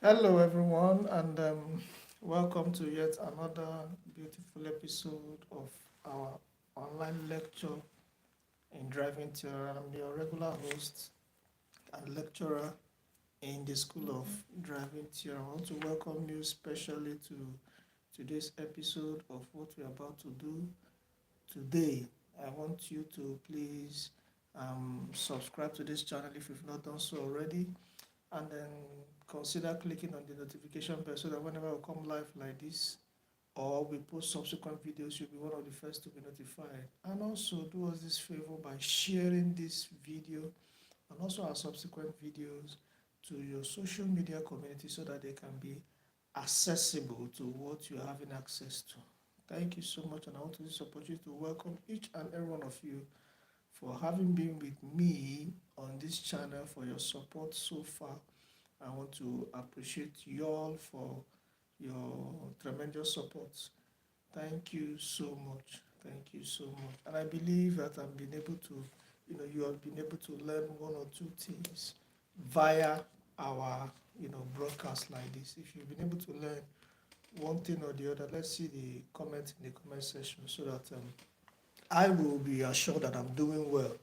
Hello, everyone, and welcome to yet another beautiful episode of our online lecture in driving theory. I'm your regular host and lecturer in the School of Driving Theory. I want to welcome you specially to today's episode of what we're about to do today. I want you to please subscribe to this channel if you've not done so already, and then consider clicking on the notification bell so that whenever we come live like this or we post subsequent videos, you'll be one of the first to be notified. And also do us this favor by sharing this video and also our subsequent videos to your social media community so that they can be accessible to what you're having access to. Thank you so much, and I want to use this opportunity to welcome each and every one of you for having been with me on this channel, for your support so far. I want to appreciate you all for your tremendous support. Thank you so much. Thank you so much. And I believe that I've been able to, you have been able to learn one or two things via our, broadcast like this. If you've been able to learn one thing or the other, let's see the comment in the comment section so that I will be assured that I'm doing well.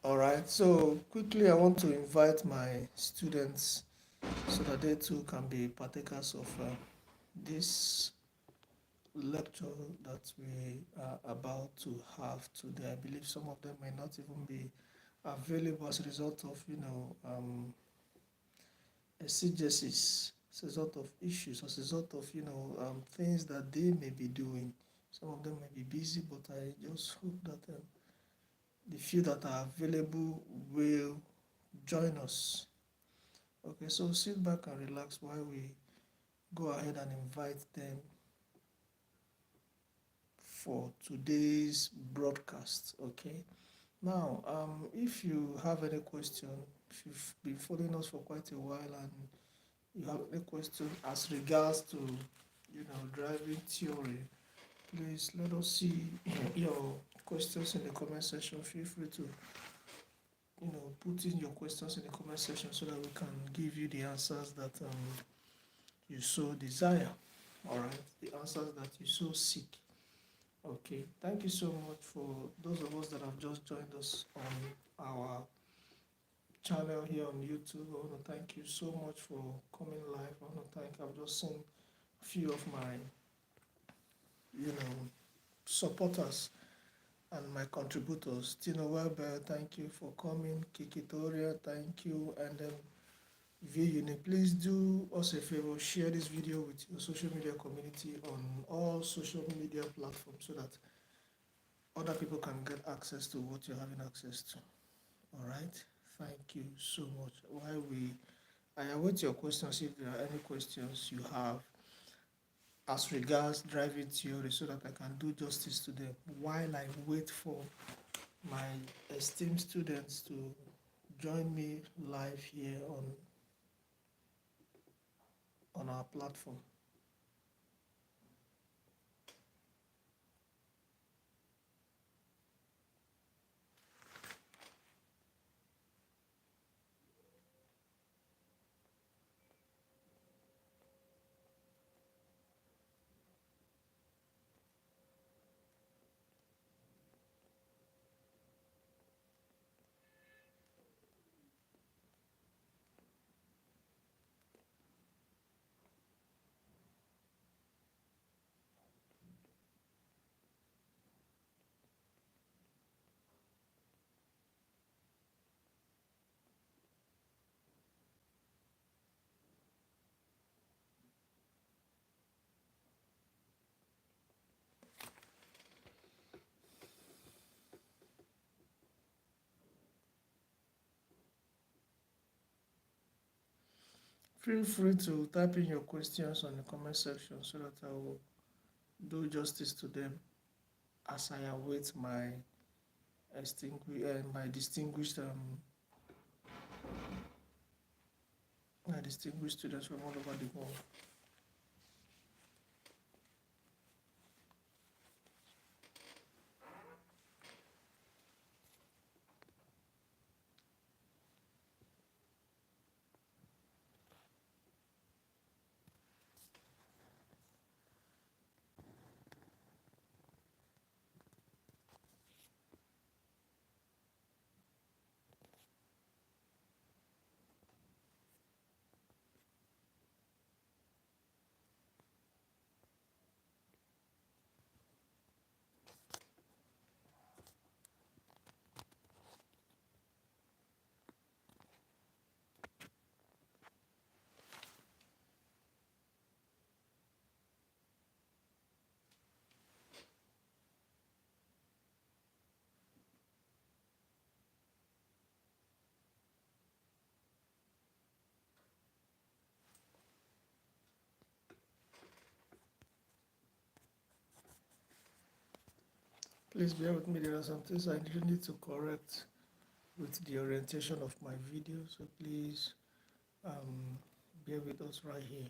All right. So quickly, I want to invite my students so that they too can be partakers of this lecture that we are about to have today. I believe some of them may not even be available as a result of, exigencies, as a result of issues, as a result of, things that they may be doing. Some of them may be busy, but I just hope that the few that are available will join us. Okay, so sit back and relax while we go ahead and invite them for today's broadcast. Okay. Now, if you have any question, if you've been following us for quite a while and you have any question as regards to, driving theory, please let us see your questions in the comment section. Feel free to, put in your questions in the comment section so that we can give you the answers that you so desire. All right, the answers that you so seek. Okay, thank you so much for those of us that have just joined us on our channel here on YouTube. I want to thank you so much for coming live. I want to thank, I've just seen a few of my, supporters and my contributors. Tino Weber, thank you for coming. Kikitoria, thank you. And then VUnit, please do us a favor, share this video with your social media community on all social media platforms so that other people can get access to what you're having access to. All right. Thank you so much. I await your questions if there are any questions you have as regards driving theory so that I can do justice to them while I wait for my esteemed students to join me live here on our platform. Feel free to type in your questions on the comment section so that I will do justice to them as I await my distinguished students from all over the world. Please bear with me. There are some things I really need to correct with the orientation of my video, so please um, bear with us right here.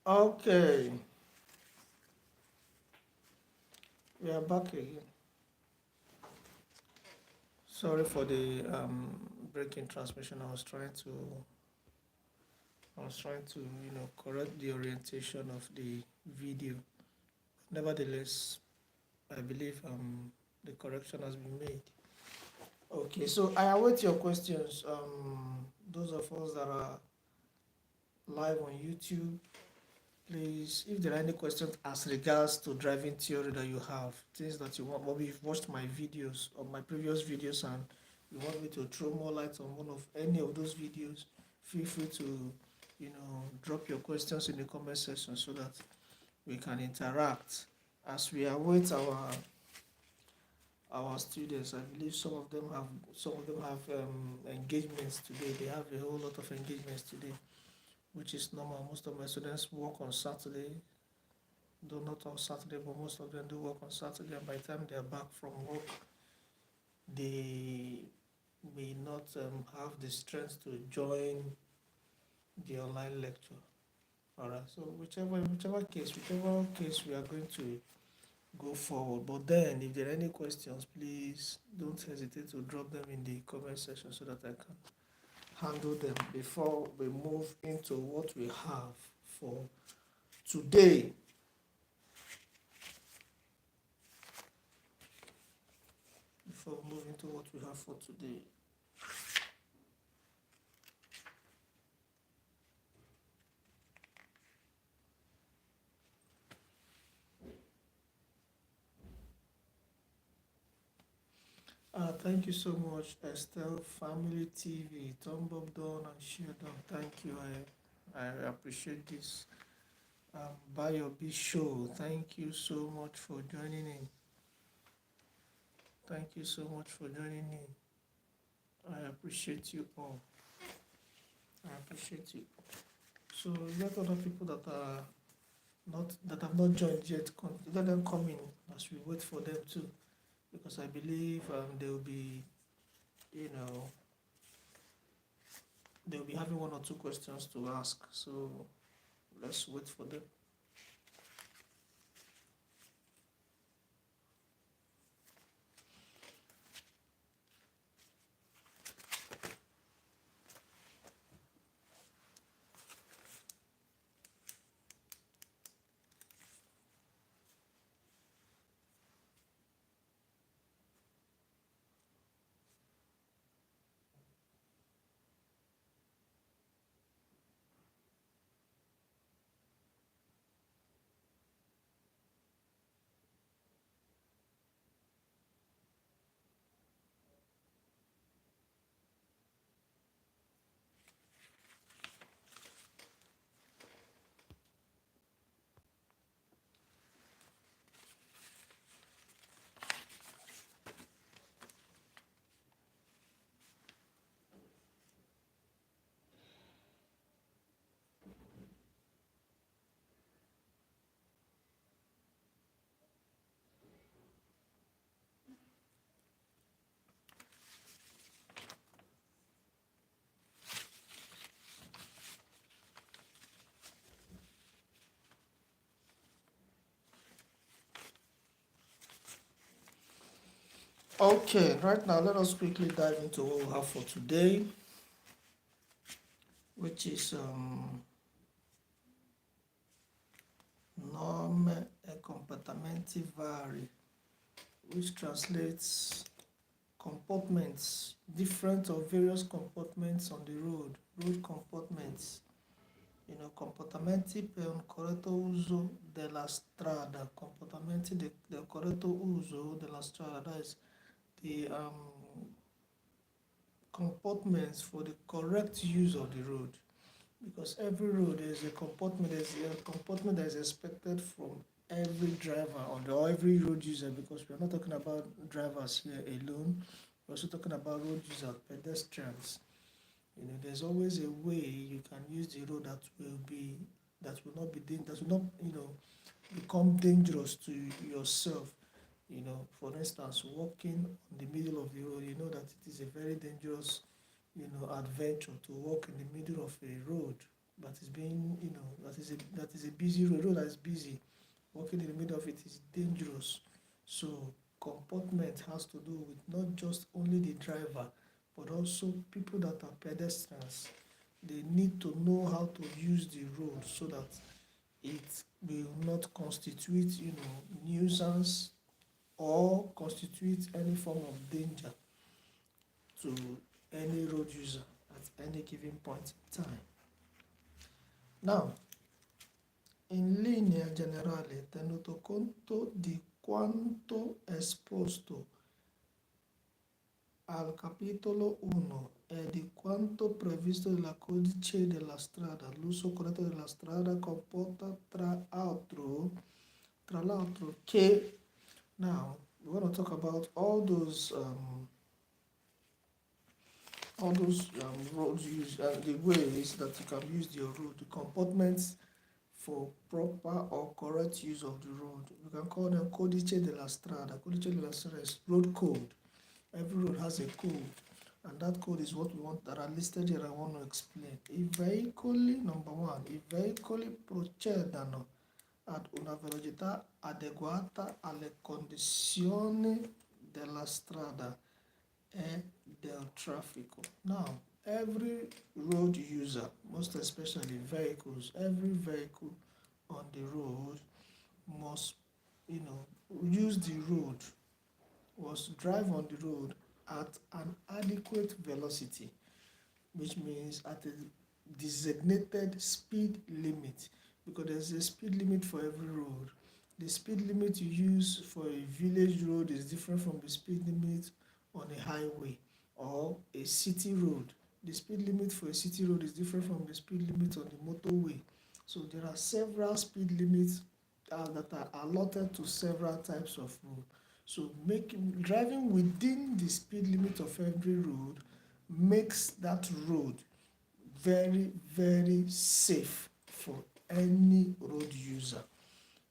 Okay, we are back again. Sorry for the breaking transmission. I was trying to correct the orientation of the video. Nevertheless, I believe the correction has been made. Okay, so I await your questions. Those of us that are live on YouTube, please, if there are any questions as regards to driving theory that you have, things that you want, maybe you've watched my videos or my previous videos and you want me to throw more light on one of any of those videos, feel free to, drop your questions in the comment section so that we can interact. As we await our students, I believe some of them have engagements today. They have a whole lot of engagements today, which is normal. Most of my students work on Saturday, though not on Saturday, but most of them do work on Saturday. And by the time they are back from work, they may not have the strength to join the online lecture. All right. So whichever case we are going to go forward. But then, if there are any questions, please don't hesitate to drop them in the comment section so that I can handle them before we move into what we have for today. Before we move into what we have for today. Thank you so much, Estelle Family TV, thumb up down and share down. Thank you. I appreciate this. Bayo B Show, thank you so much for joining in. Thank you so much for joining in. I appreciate you all. I appreciate you. So let other people that have not joined yet, let them come in as we wait for them too, because I believe they will be, they'll be having one or two questions to ask. So let's wait for them. Okay, right now let us quickly dive into what we have for today, which is norme e comportamenti vari, which translates comportments, different or various comportments on the road comportments. Comportamenti per un corretto uso della strada, comportamenti del corretto uso della strada, that is the comportments for the correct use of the road. Because every road there's a comportment that is expected from every driver or every road user, because we are not talking about drivers here alone, we're also talking about road users, pedestrians. There's always a way you can use the road that will not become dangerous to yourself. For instance, walking on the middle of the road, you know that it is a very dangerous, adventure to walk in the middle of a road that is being, that is a busy road that is busy. Walking in the middle of it is dangerous. So comportment has to do with not just only the driver, but also people that are pedestrians. They need to know how to use the road so that it will not constitute, nuisance or constitute any form of danger to any road user at any given point in time. Now, in linea generale, tenuto conto di quanto esposto al capitolo 1 è di quanto previsto dal codice della strada. L'uso corretto della strada comporta tra l'altro che now we want to talk about all those roads use the ways that you can use the road, the comportments for proper or correct use of the road. You can call them codice della strada. Codice della strada is road code. Every road has a code, and that code is what we want that are listed here. I want to explain. I veicoli, number one, i veicoli procedano ad una velocità adeguata alle condizioni della strada e del traffico. Now, every road user, most especially vehicles, every vehicle on the road must, use the road, must drive on the road at an adequate velocity, which means at a designated speed limit, because there's a speed limit for every road. The speed limit you use for a village road is different from the speed limit on a highway or a city road. The speed limit for a city road is different from the speed limit on the motorway. So there are several speed limits that are allotted to several types of road. So driving within the speed limit of every road makes that road very, very safe for any road user.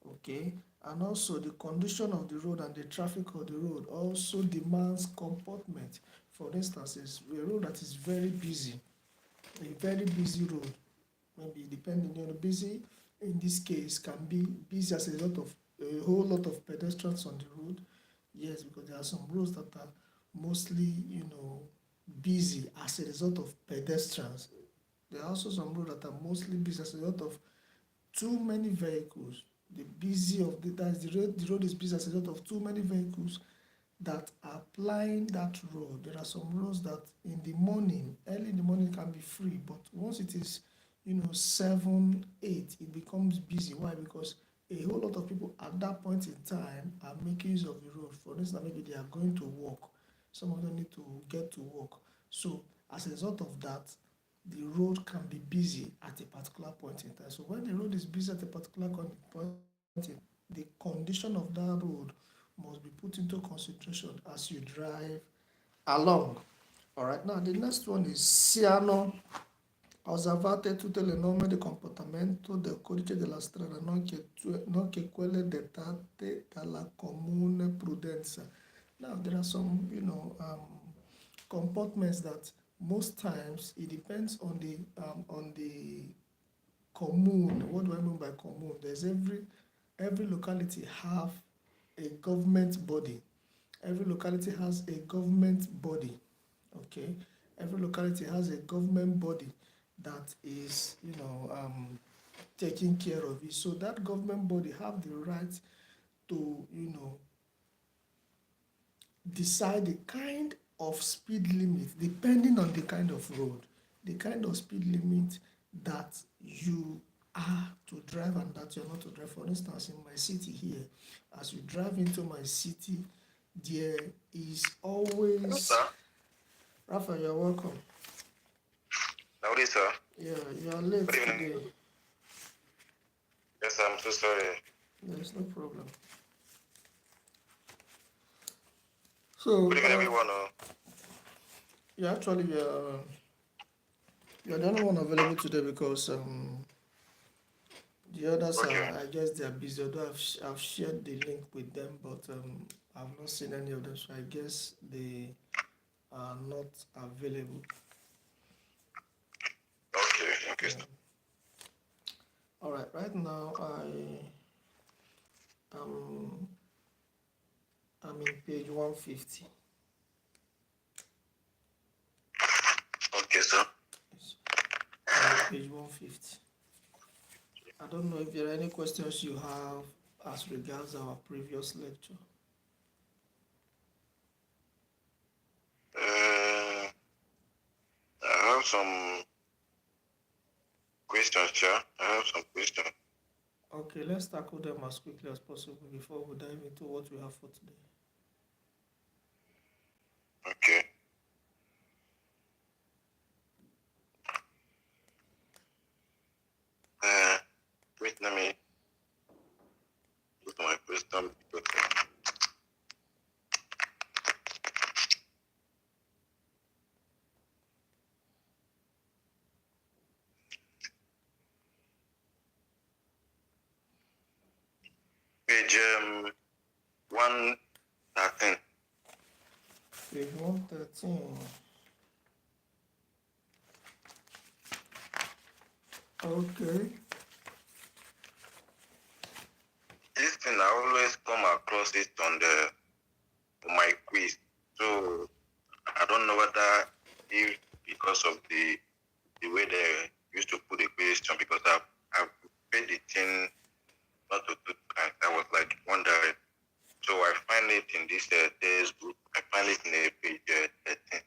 Okay, and also the condition of the road and the traffic of the road also demands comportment. For instance, is a road that is very busy, a very busy road, maybe depending on busy in this case can be busy as a result of a whole lot of pedestrians on the road. Yes, because there are some roads that are mostly, busy as a result of pedestrians. There are also some roads that are mostly busy as a result of too many vehicles. The road is busy as a result of too many vehicles that are plying that road. There are some roads that in the morning, early in the morning can be free, but once it is, 7, 8, it becomes busy. Why? Because a whole lot of people at that point in time are making use of the road. For instance, maybe they are going to work. Some of them need to get to work. So as a result of that, the road can be busy at a particular point in time. So when the road is busy at a particular point in time, the condition of that road must be put into consideration as you drive along. All right, now the next one is siano osservate tutte le norme di comportamento del codice della strada, nonché quelle dettate dalla comune prudenza. Now there are some, comportments that most times it depends on the commune. What do I mean by commune? There's every locality have a government body. Every locality has a government body. Okay, every locality has a government body that is, taking care of it. So that government body have the right to, decide the kind of speed limit depending on the kind of road, the kind of speed limit that you are to drive and that you're not to drive. For instance, in my city here, as you drive into my city, there is always. Sir, Rafa, you're welcome. nowadays, sir. Yeah, you're late Good evening. today. Yes, I'm so sorry. There's no problem. So, Good evening, everyone. yeah, actually, you're the only one available today because the others Okay. are, I guess, they are busy. Although I've shared the link with them, but I've not seen any of them, so I guess they are not available. Okay. Okay. Yeah. All right. Right now, I'm in page 150. Okay, sir. Yes. I'm on page 150. I don't know if there are any questions you have as regards our previous lecture. I have some questions, sir. I have some questions. Okay, let's tackle them as quickly as possible before we dive into what we have for today. Okay. question because page 113. Page 113. Okay. This thing I always come across it on my quiz. So I don't know whether if because of the way they used to put the question, because I've paid the thing not to 2 times. I was like wondering. So I find it in this textbook. I find it in a page 13.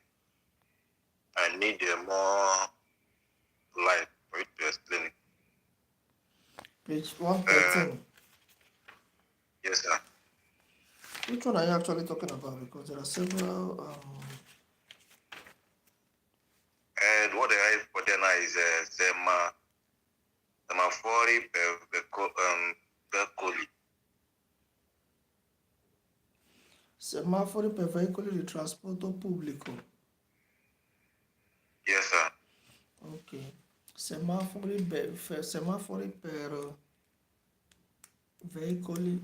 I need more light for it to explain it. Page 113. Yes, sir. Which one are you actually talking about? Because there are several. And what I have for them now is semaphore Bercoli. Semaforo per veicoli di trasporto pubblico. Yes, sir. Ok. Semafori per veicoli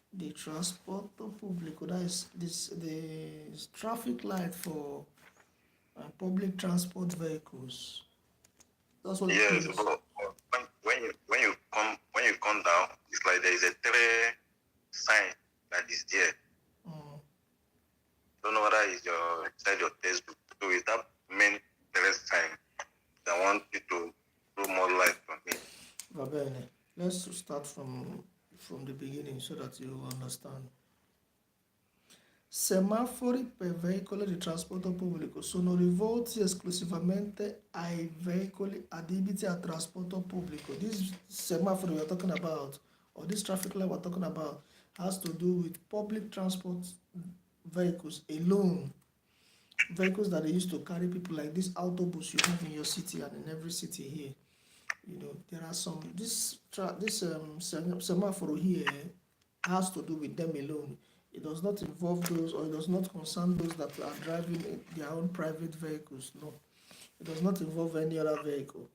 di trasporto pubblico. That is the traffic light for public transport vehicles. That's what it Yes, means. but when you come down, it's like there is a 3 sign that is there. Don't know whether it's inside your textbook. So is that main 3 sign that want you to do more light on it? Va bene. Let's start from the beginning so that you understand. Semafori per veicoli di trasporto pubblico sono rivolti esclusivamente ai veicoli adibiti a trasporto pubblico. This semaphore we're talking about, or this traffic light we're talking about, has to do with public transport vehicles alone. Vehicles that they used to carry people, like this autobus you have in your city and in every city here. You know, there are some, this semaphore here has to do with them alone. It does not involve those, or it does not concern those that are driving their own private vehicles. No, it does not involve any other vehicle.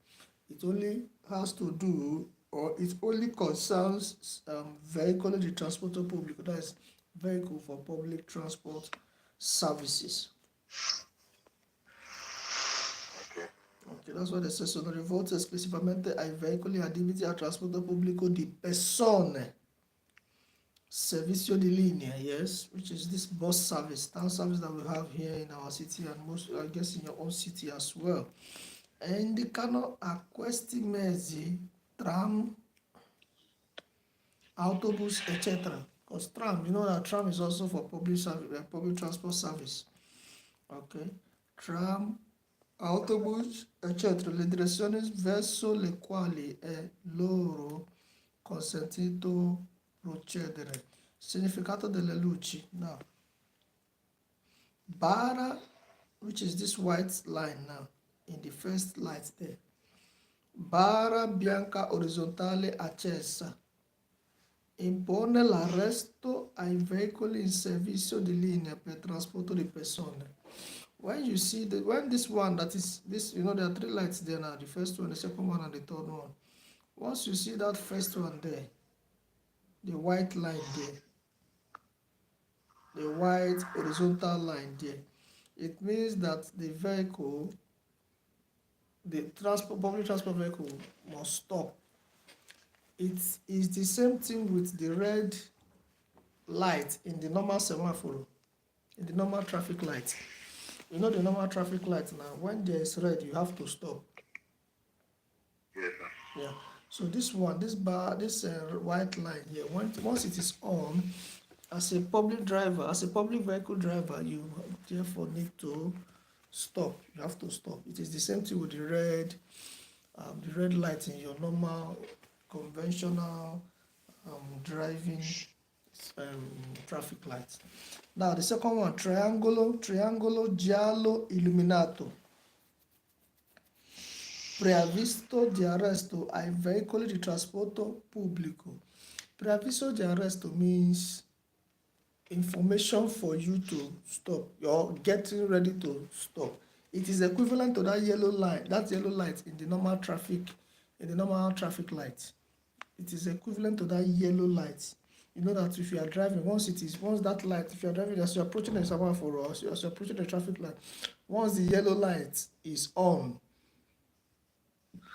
It only has to do, or it only concerns vehicle de transporto público, that is vehicle for public transport services. Ok, that's what it says. Sono rivolte esclusivamente ai veicoli adibiti al trasporto pubblico di persone. Servizio di linea, yes, which is this bus service, town service that we have here in our city and most, I guess, in your own city as well. E indicano a questi mezzi tram, autobus, etc. Because tram, you know that tram is also for public service, public transport service. Okay, tram, autobus, eccetera, le direzioni verso le quali è loro consentito procedere. Significato delle luci. Now, bara, which is this white line now, in the first light there. Bara bianca orizzontale accesa. Impone l'arresto ai veicoli in servizio di linea per trasporto di persone. When you see when this one, that is this, you know, there are 3 lights there now, the first one, the second one, and the third one. Once you see that first one there, the white line there, the white horizontal line there, it means that the vehicle, the public transport vehicle, must stop. It is the same thing with the red light in the normal semaphore, in the normal traffic light. You know the normal traffic light now, when there is red, you have to stop. Yes, sir. Yeah. So this one, this bar, this white line here, once it is on, as a public driver, as a public vehicle driver, you therefore need to stop. You have to stop. It is the same thing with the red light in your normal, conventional driving traffic lights. Now the second one, triangolo giallo illuminato. Preavvisto di arresto ai veicoli di trasporto pubblico. Preaviso de arresto means information for you to stop. You're getting ready to stop. It is equivalent to that yellow light in the normal traffic light. It is equivalent to that yellow light. You know that if you are driving, once that light, if you are driving as you're approaching a semaphore or as you're approaching a traffic light, once the yellow light is on,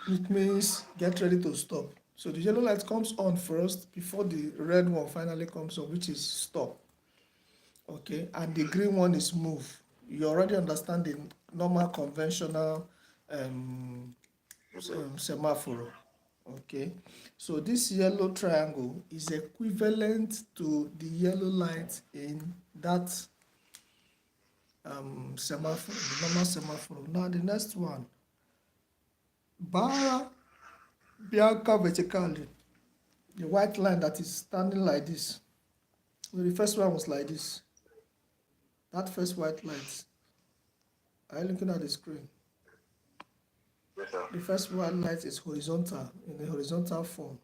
it means get ready to stop. So the yellow light comes on first before the red one finally comes on, which is stop. Okay, and the green one is move. You already understand the normal conventional semaphore. Okay, so this yellow triangle is equivalent to the yellow light in that semaphore, the normal semaphore. Now the next one, barra bianca vertically, the white line that is standing like this. So the first one was like this. That first white light. Are you looking at the screen? Yes, sir. The first white light is horizontal, in the horizontal form.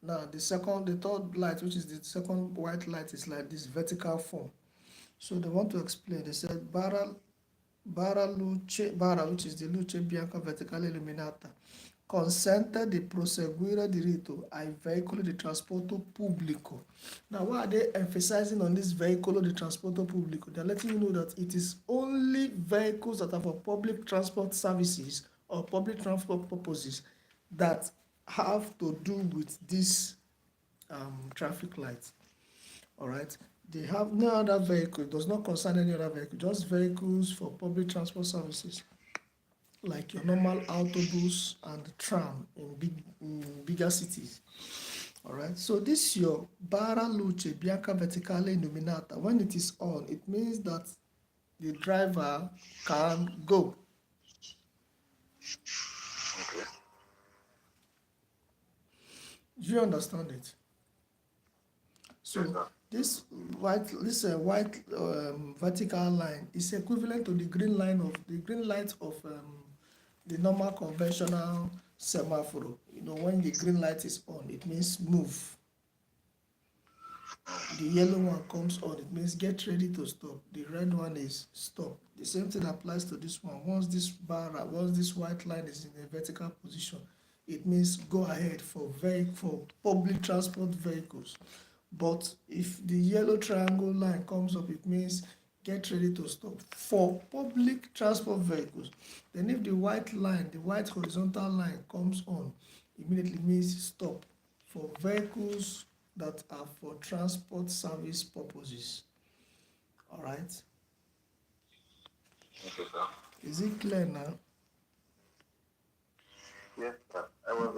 Now the third light, which is the second white light, is like this vertical form. So they want to explain. They said barra, which is the luce bianca verticale illuminata, consente di proseguire diritto ai veicoli di trasporto pubblico. Now, why are they emphasizing on this veicolo di trasporto pubblico? They're letting you know that it is only vehicles that are for public transport services or public transport purposes that have to do with this traffic light. All right. They have no other vehicle. It does not concern any other vehicle. Just vehicles for public transport services, like your normal autobus and tram in bigger cities. All right. So this your barra luce bianca verticale illuminata. When it is on, it means that the driver can go. Okay. Do you understand it? So Yes, sir. this white vertical line is equivalent to the green light of the normal conventional semaphore. You know, when the green light is on, it means move. The yellow one comes on, it means get ready to stop. The red one is stop. The same thing applies to this one. Once this white line is in a vertical position, it means go ahead for public transport vehicles. But if the yellow triangle line comes up, it means get ready to stop for public transport vehicles. Then if the white horizontal line comes on, immediately means stop for vehicles that are for transport service purposes. All right. Okay, sir. Is it clear now? Yes, sir. I was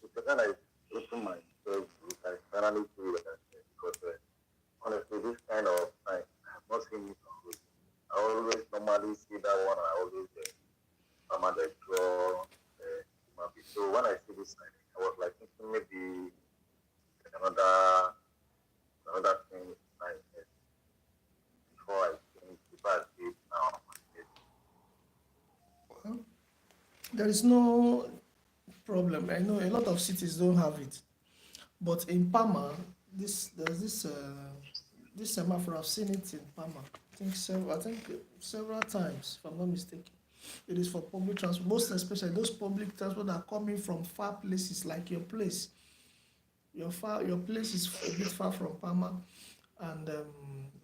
because when I opened my Facebook, I finally see what I said because honestly, this kind of sign I have not seen it on road. I always normally see that one. I always I'm at the draw. So when I see this sign, I was like thinking maybe another thing sign before I think before I see it now. Well, there is no problem. I know a lot of cities don't have it, but in Palma, there's this semaphore. I've seen it in Palma. I think several times, if I'm not mistaken. It is for public transport, most especially those public transport that are coming from far places like your place. Your place is a bit far from Palma, and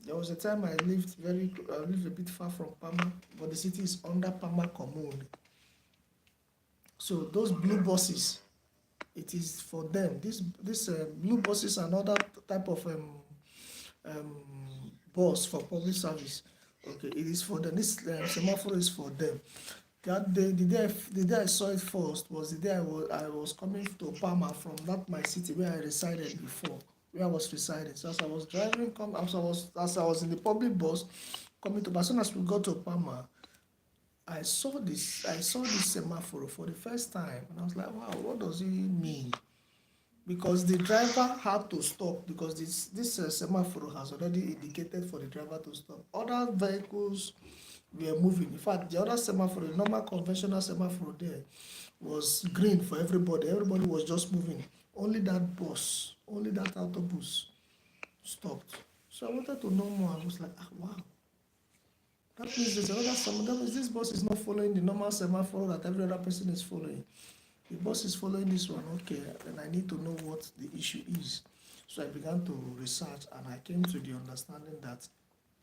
there was a time I lived a bit far from Palma, but the city is under Palma Commune. So those blue buses, it is for them. This blue buses and other type of bus for public service. Okay, it is for them. This semaphore is for them. That day, the day I saw it first was the day I was coming to Palma from that my city where I resided before, where I was residing. So as I was driving, as I was in the public bus coming to, as soon as we got to Palma, I saw this semaphore for the first time, and I was like, wow, what does it mean? Because the driver had to stop because this semaphore has already indicated for the driver to stop. Other vehicles were moving. In fact, the other semaphore, the normal conventional semaphore there, was green for everybody. Everybody was just moving. only that bus, only that autobus stopped. So I wanted to know more. I was like, wow. That means there's another semaphore. That means this bus is not following the normal semaphore that every other person is following. The bus is following this one, okay, and I need to know what the issue is. So I began to research and I came to the understanding that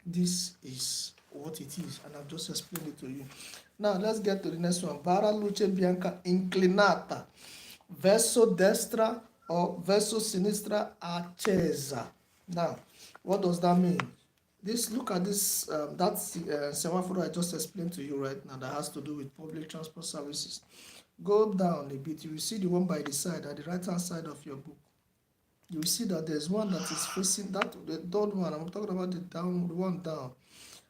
this is what it is, and I've just explained it to you. Now let's get to the next one. Barra luce bianca inclinata verso destra or verso sinistra accesa. Now, what does that mean? This, look at this, semaphore I just explained to you right now that has to do with public transport services. Go down a bit, you will see the one by the side, at the right hand side of your book. You will see that there's one that is facing, that the third one, I'm talking about the one down.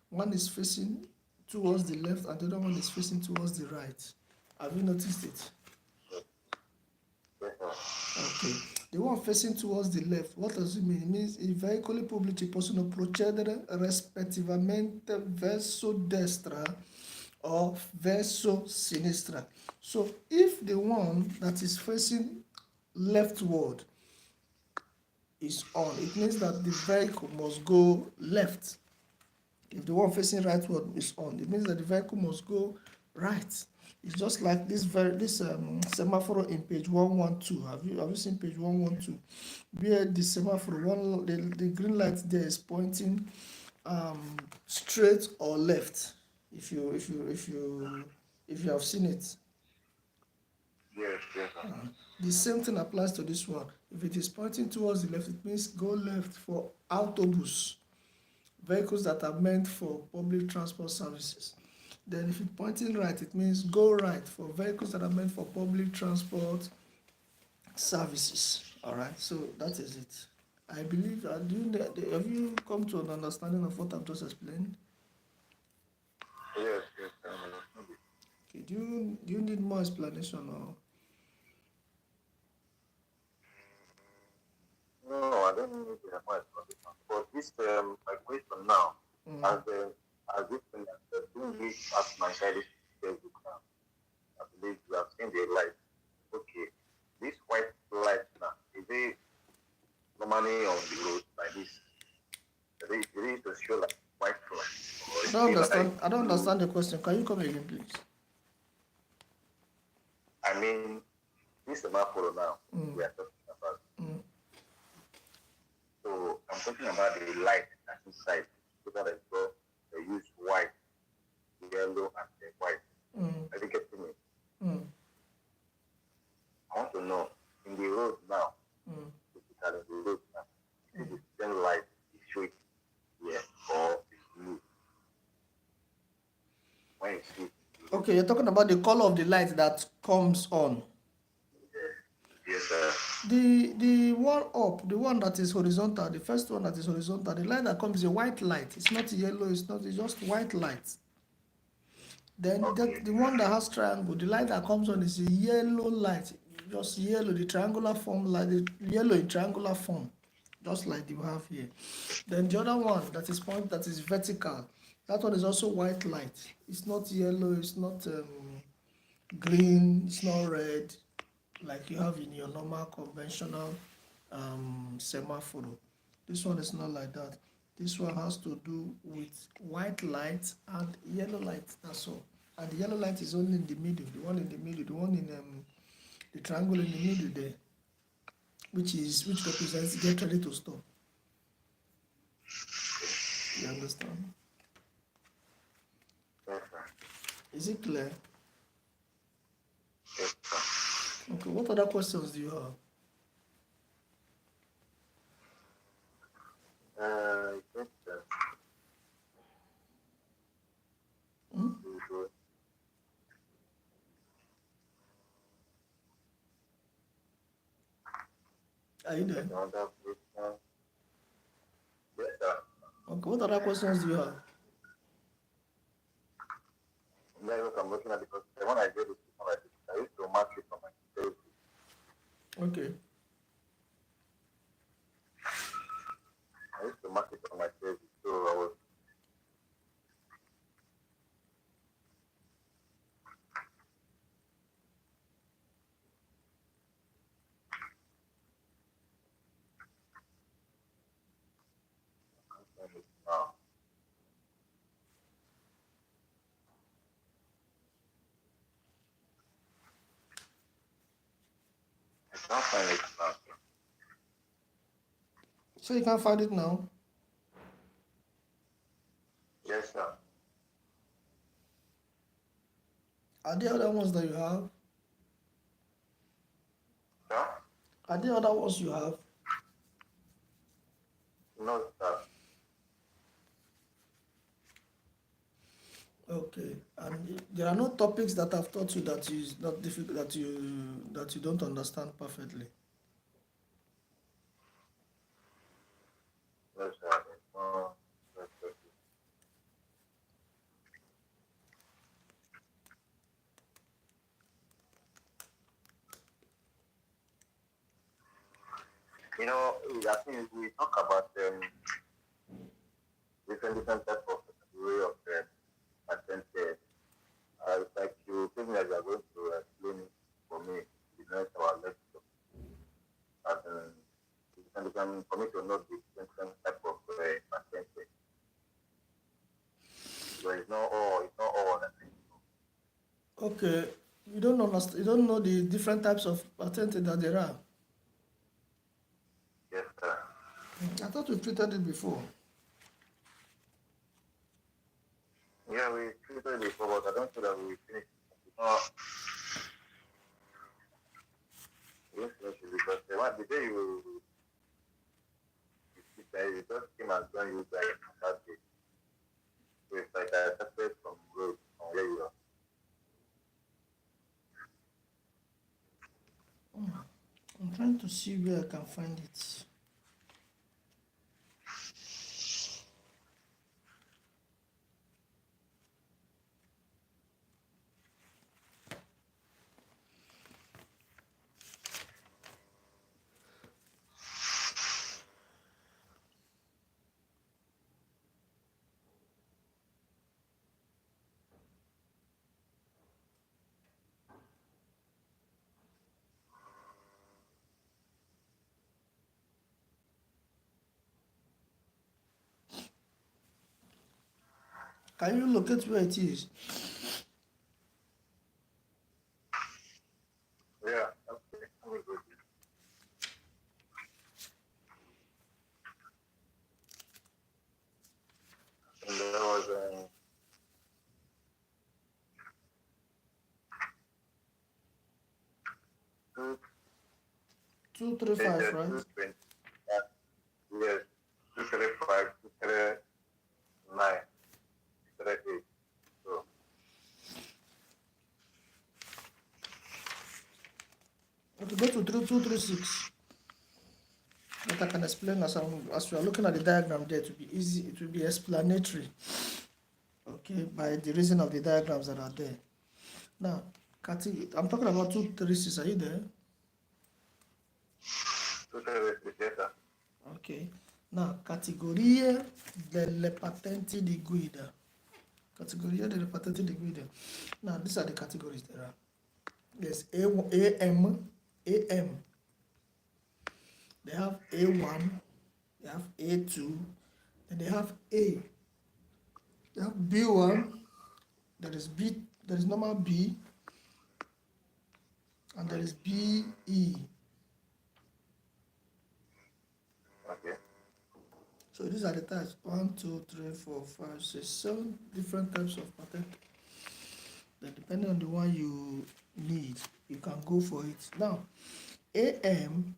One is facing towards the left and the other one is facing towards the right. Have you noticed it? Okay. The one facing towards the left, what does it mean? It means il veicolo pubblici possono procedere rispettivamente verso destra or verso sinistra. So if the one that is facing leftward is on, it means that the vehicle must go left. If the one facing rightward is on, it means that the vehicle must go right. It's just like this semaphore in page 112. Have you seen page 112? Where the semaphore the green light there is pointing straight or left. If you have seen it. Yes. The same thing applies to this one. If it is pointing towards the left, it means go left for autobus, vehicles that are meant for public transport services. Then if it's pointing right, it means go right for vehicles that are meant for public transport services. All right, so that is it. I believe, have you come to an understanding of what I've just explained? Yes. Okay, do you need more explanation or? No, I don't need much condition. But this my question now, as this thing doing this at my side is Facebook now. I believe you have seen the light. Okay. This white light now, is it normally on the road like this? Is it to show like white light? I don't understand. I don't understand the question. Can you come again, please? I mean, this semaphore now we are talking about. So I'm talking about the light that's inside. So that they use white, yellow, and the white. Are you getting me? I want to know in the road now. Physically, the road now. Is the same light is showing here or it's blue? When you see. Okay, you're talking about the color of the light that comes on. Yes, sir. The one up, the one that is horizontal, the first one that is horizontal, the light that comes is a white light. It's not yellow, it's just white light. Then the one that has triangle, the light that comes on is a yellow light. Just yellow, the triangular form, like the yellow in triangular form, just like you have here. Then the other one that is vertical, that one is also white light. It's not yellow, it's not green, it's not red, like you have in your normal conventional semaphore. This one is not like that. This one has to do with white light and yellow light, that's all. And the yellow light is only in the middle, the one in the middle, the one in the triangle in the middle there, which represents get ready to stop. You understand? Yes, sir. Is it clear? Yes, sir. Okay, what other questions do you have? Yes, sir. Are you there? Another question. Yes, sir. Okay, what other questions do you have? I'm looking at because when I get this one, I used to mark it on my Facebook. Okay. I used to mark it on my Facebook, so I was. Can't find it now. So you can't find it now? Yes, sir. Are there other ones that you have? Sir? Are there other ones you have? No, sir. Okay. And there are no topics that I've taught you that is not difficult that you don't understand perfectly. No, sir. No, no, sir. You know, I think we talk about different type of way of patent. It's like you think that you are going to explain it for me the next our lecture. And for me to know the different type of patent. So it's not all that thing. Okay. You don't understand. You don't know the different types of patent that there are. Yes, sir. I thought we treated it before. Yeah, we treated it before, but I don't feel that we finished. No, we didn't finish it because the day you speak there, you just came and joined you guys that day. So it's like I started from road from where you are. I'm trying to see where I can find it. Can you locate where it is? Yeah, okay. I will go there. And there was two 235, right? 220. Yes, 235, 239, 238. So, Okay, go to 3236. But I can explain as we are looking at the diagram there, it will be easy, it will be explanatory. Okay, by the reason of the diagrams that are there. Now, I'm talking about 236, are you there? 238, yes, sir. Ok. Now, categorie delle patenti di guida. Categorie delle patenti di guida. Now, these are the categories there are. There's AM. They have A1, they have A2, and they have A. They have B1, there is B, there is normal B, and there is BE. Okay. So these are the types 1, 2, 3, 4, 5, 6, 7 different types of patent. Then depending on the one you need, you can go for it. Now, AM,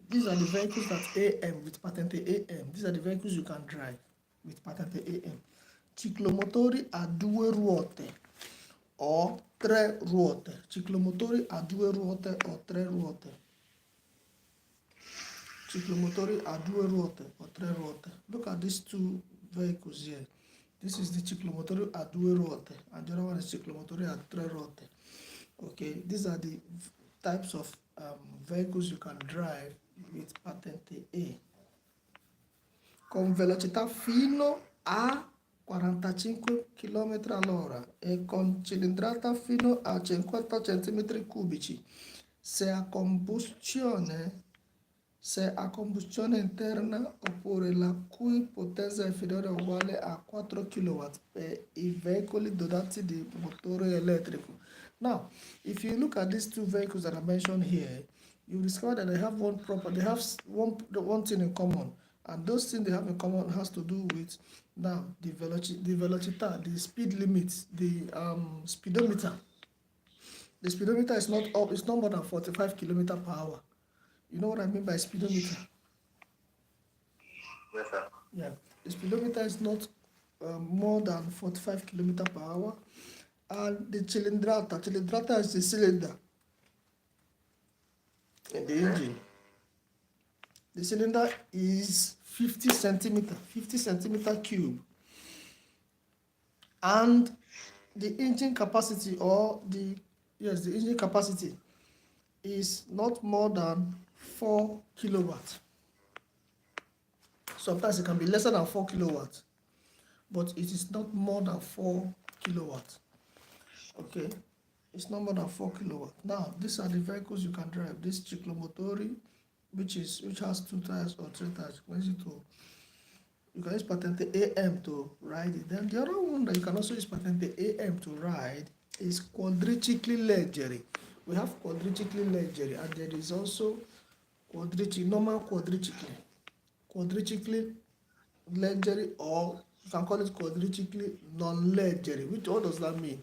these are the vehicles that AM with patented AM. These are the vehicles you can drive with patented AM. Ciclomotori a due ruote o tre ruote. Ciclomotori a due ruote o tre ruote. Ciclomotori a due ruote or tre ruote. Look at these two vehicles here. This is the ciclomotori a due ruote, and the other one is ciclomotori a tre ruote. Okay, these are the types of vehicles you can drive with patente A. Con velocità fino a 45 km all'ora e con cilindrata fino a 50 cm3, se a combustione interna oppure la cui potenza è inferiore o uguale a 4 kW per i veicoli dotati di motore elettrico. Now, if you look at these two vehicles that I mentioned here, you discover that they have one thing in common, and those things they have in common has to do with now the velocity, the speed limit, the speedometer. The speedometer is not up; it's not more than 45 kilometer per hour. You know what I mean by speedometer? Yes, sir. Yeah, the speedometer is not more than 45 kilometer per hour, and the cilindrata is the cylinder in the engine. The cylinder is 50 centimeter cube, and the engine capacity the engine capacity is not more than 4 kilowatts. Sometimes it can be lesser than 4 kilowatts, but it is not more than 4 kilowatts. Okay, it's not more than 4 kilowatts. Now, these are the vehicles you can drive. This ciclomotori, which has 2 tires or 3 tires, you can use patente AM to ride it. Then the other one that you can also use patente AM to ride is quadricicli leggeri. We have quadricicli leggeri, and there is also normal quadricicli. Quadricicli leggeri, or you can call it quadricicli non-leggeri. What does that mean?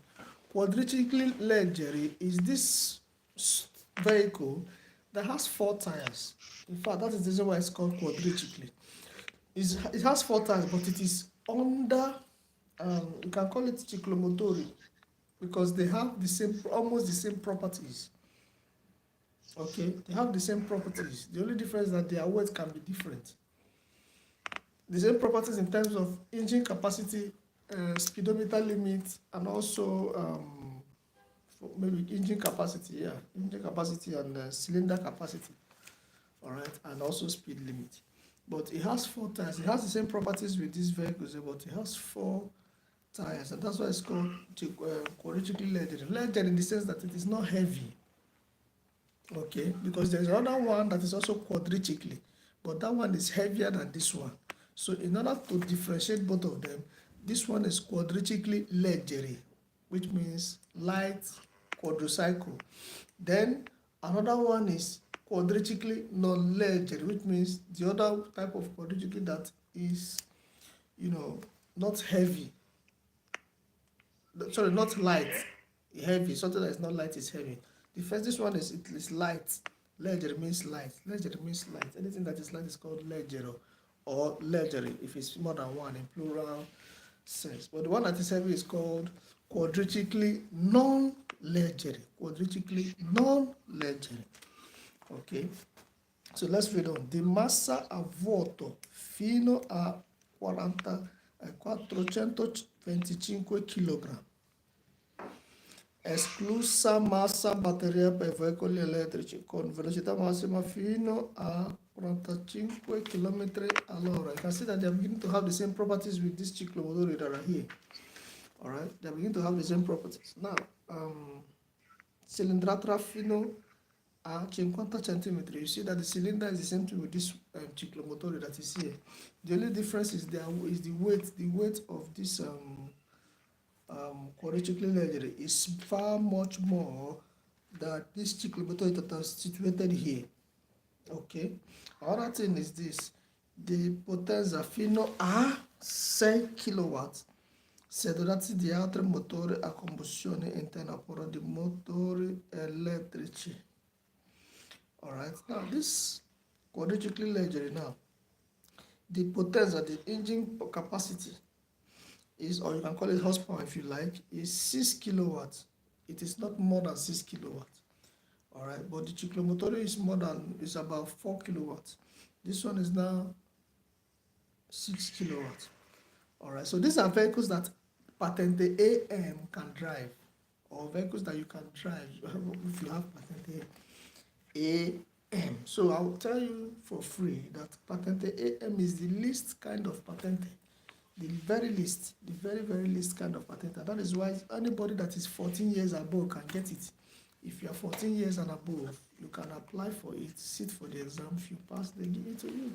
Quadricicli leggeri is this vehicle that has 4 tires. In fact, that is the reason why it's called quadricicli. It has 4 tires, but it is under, you can call it ciclomotori, because they have almost the same properties. Okay, they have the same properties. The only difference is that their weight can be different. The same properties in terms of engine capacity, speedometer limit, and also maybe engine capacity and cylinder capacity. All right, and also speed limit. But it has 4 tires. It has the same properties with these vehicles, but it has 4 tires, and that's why it's called quadricicli leggeri. Leggeri in the sense that it is not heavy. Okay, because there's another one that is also quadricicli, but that one is heavier than this one. So in order to differentiate both of them, this one is quadricicli leggeri, which means light quadricycle. Then another one is quadricicli non-leggeri, which means the other type of quadricicli that is, not heavy. Sorry, not light, heavy. Something that is not light is heavy. This one is light. Leggeri means light. Leggeri means light. Anything that is light is called leggero or leggeri if it's more than one in plural sense. But the one that is heavy is called quadricicli non-leggeri. Quadricicli non-leggeri. Ok, so let's read on. Di massa a vuoto fino a 425 kg, esclusa massa batteria per veicoli elettrici con velocità massima fino a 45 km all'ora. You can see that they are beginning to have the same properties with this ciclomotori that are here. All right, they are beginning to have the same properties. Now, cilindrata fino a 50 centimeters. You see that the cylinder is the same thing with this ciclomotori that is here. The only difference is the weight. The weight of this quadricicli leggeri is far much more than this ciclomotori that is situated here. Okay. Another thing is this: the potenza fino a 6 kW se dotati di altri motori a combustione interna oppure di motori elettrici. Alright, now this quadricicli leggeri now, the potenza, the engine capacity is, or you can call it horsepower if you like, is 6 kilowatts. It is not more than 6 kilowatts. Alright, but the ciclomotori is about 4 kilowatts. This one is now 6 kilowatts. Alright, so these are vehicles that patente AM can drive, or vehicles that you can drive if you have patente AM. So I will tell you for free that patente AM is the least kind of patente, the very least kind of patente. That is why anybody that is 14 years above can get it. If you are 14 years and above, you can apply for it, sit for the exam. If you pass, they give it to you.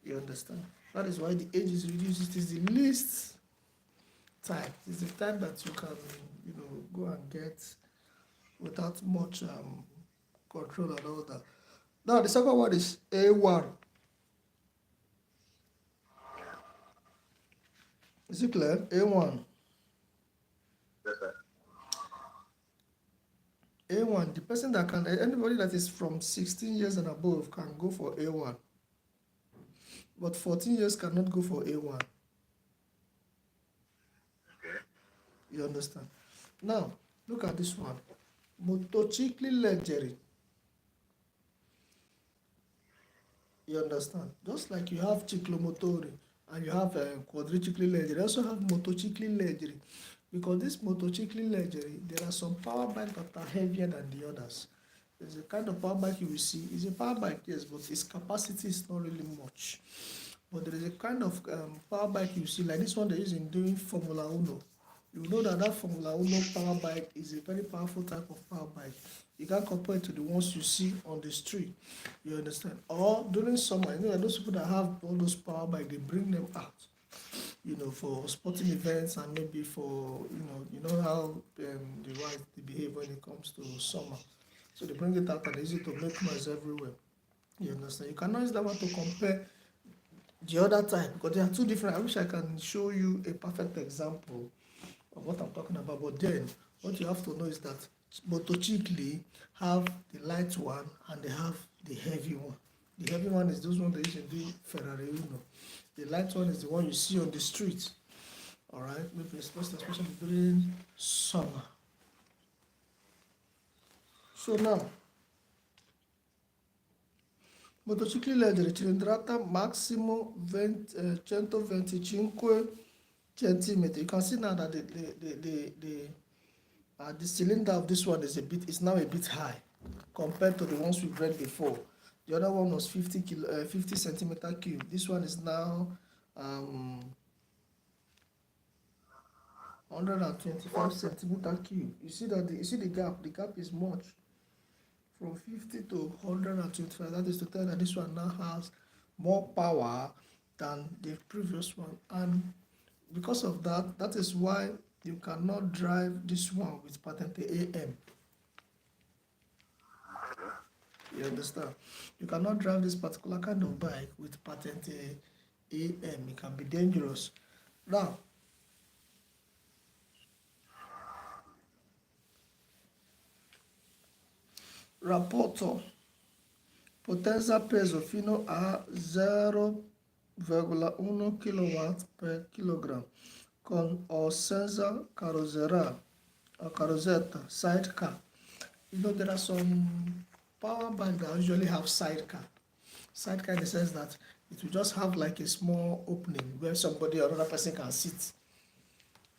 You understand? That is why the age is reduced. It is the least time. It is the time that you can go and get without much control and all that. Now the second one is A1. Is it clear? A1. Yes, sir. A1, the person that can, anybody that is from 16 years and above can go for A1. But 14 years cannot go for A1. Okay. You understand? Now, look at this one. Motocicli leggeri. You understand? Just like you have ciclomotori and you have quadricicli leggeri, you also have motocicli leggeri. Because this motocicli leggeri, there are some power bikes that are heavier than the others. There's a kind of power bike you will see. It's a power bike, yes, but its capacity is not really much. But there is a kind of power bike you see, like this one they use in doing Formula Uno. You know that Formula Uno power bike is a very powerful type of power bike. You can't compare it to the ones you see on the street. You understand? Or during summer, those people that have all those power bike, they bring them out, for sporting events and maybe for, how the wives they behave when it comes to summer. So they bring it out and they use it to make noise everywhere. You understand? You cannot use that one to compare the other type because they are two different. I wish I can show you a perfect example of what I'm talking about. But then what you have to know is that motocicli have the light one and they have the heavy one. The heavy one is those ones they usually do Ferrari Uno. The light one is the one you see on the street. All right, maybe especially during summer. So now, motocicli leggeri cilindrata massimo 125 centimeters. You can see now that the cylinder of this one is now a bit high compared to the ones we've read before. The other one was 50 centimeter cube. This one is now 125 centimeter cube. You see that you see the gap. The gap is much from 50 to 125. That is to tell that this one now has more power than the previous one, and because of that, that is why you cannot drive this one with patente AM. You understand? You cannot drive this particular kind of bike with patente AM. It can be dangerous. Now, rapporto potenza peso fino a 0,1 kW per kilogram con o senza carrozzetta, sidecar. There are some power bikes that usually have sidecar. Sidecar in the sense that it will just have like a small opening where somebody or another person can sit.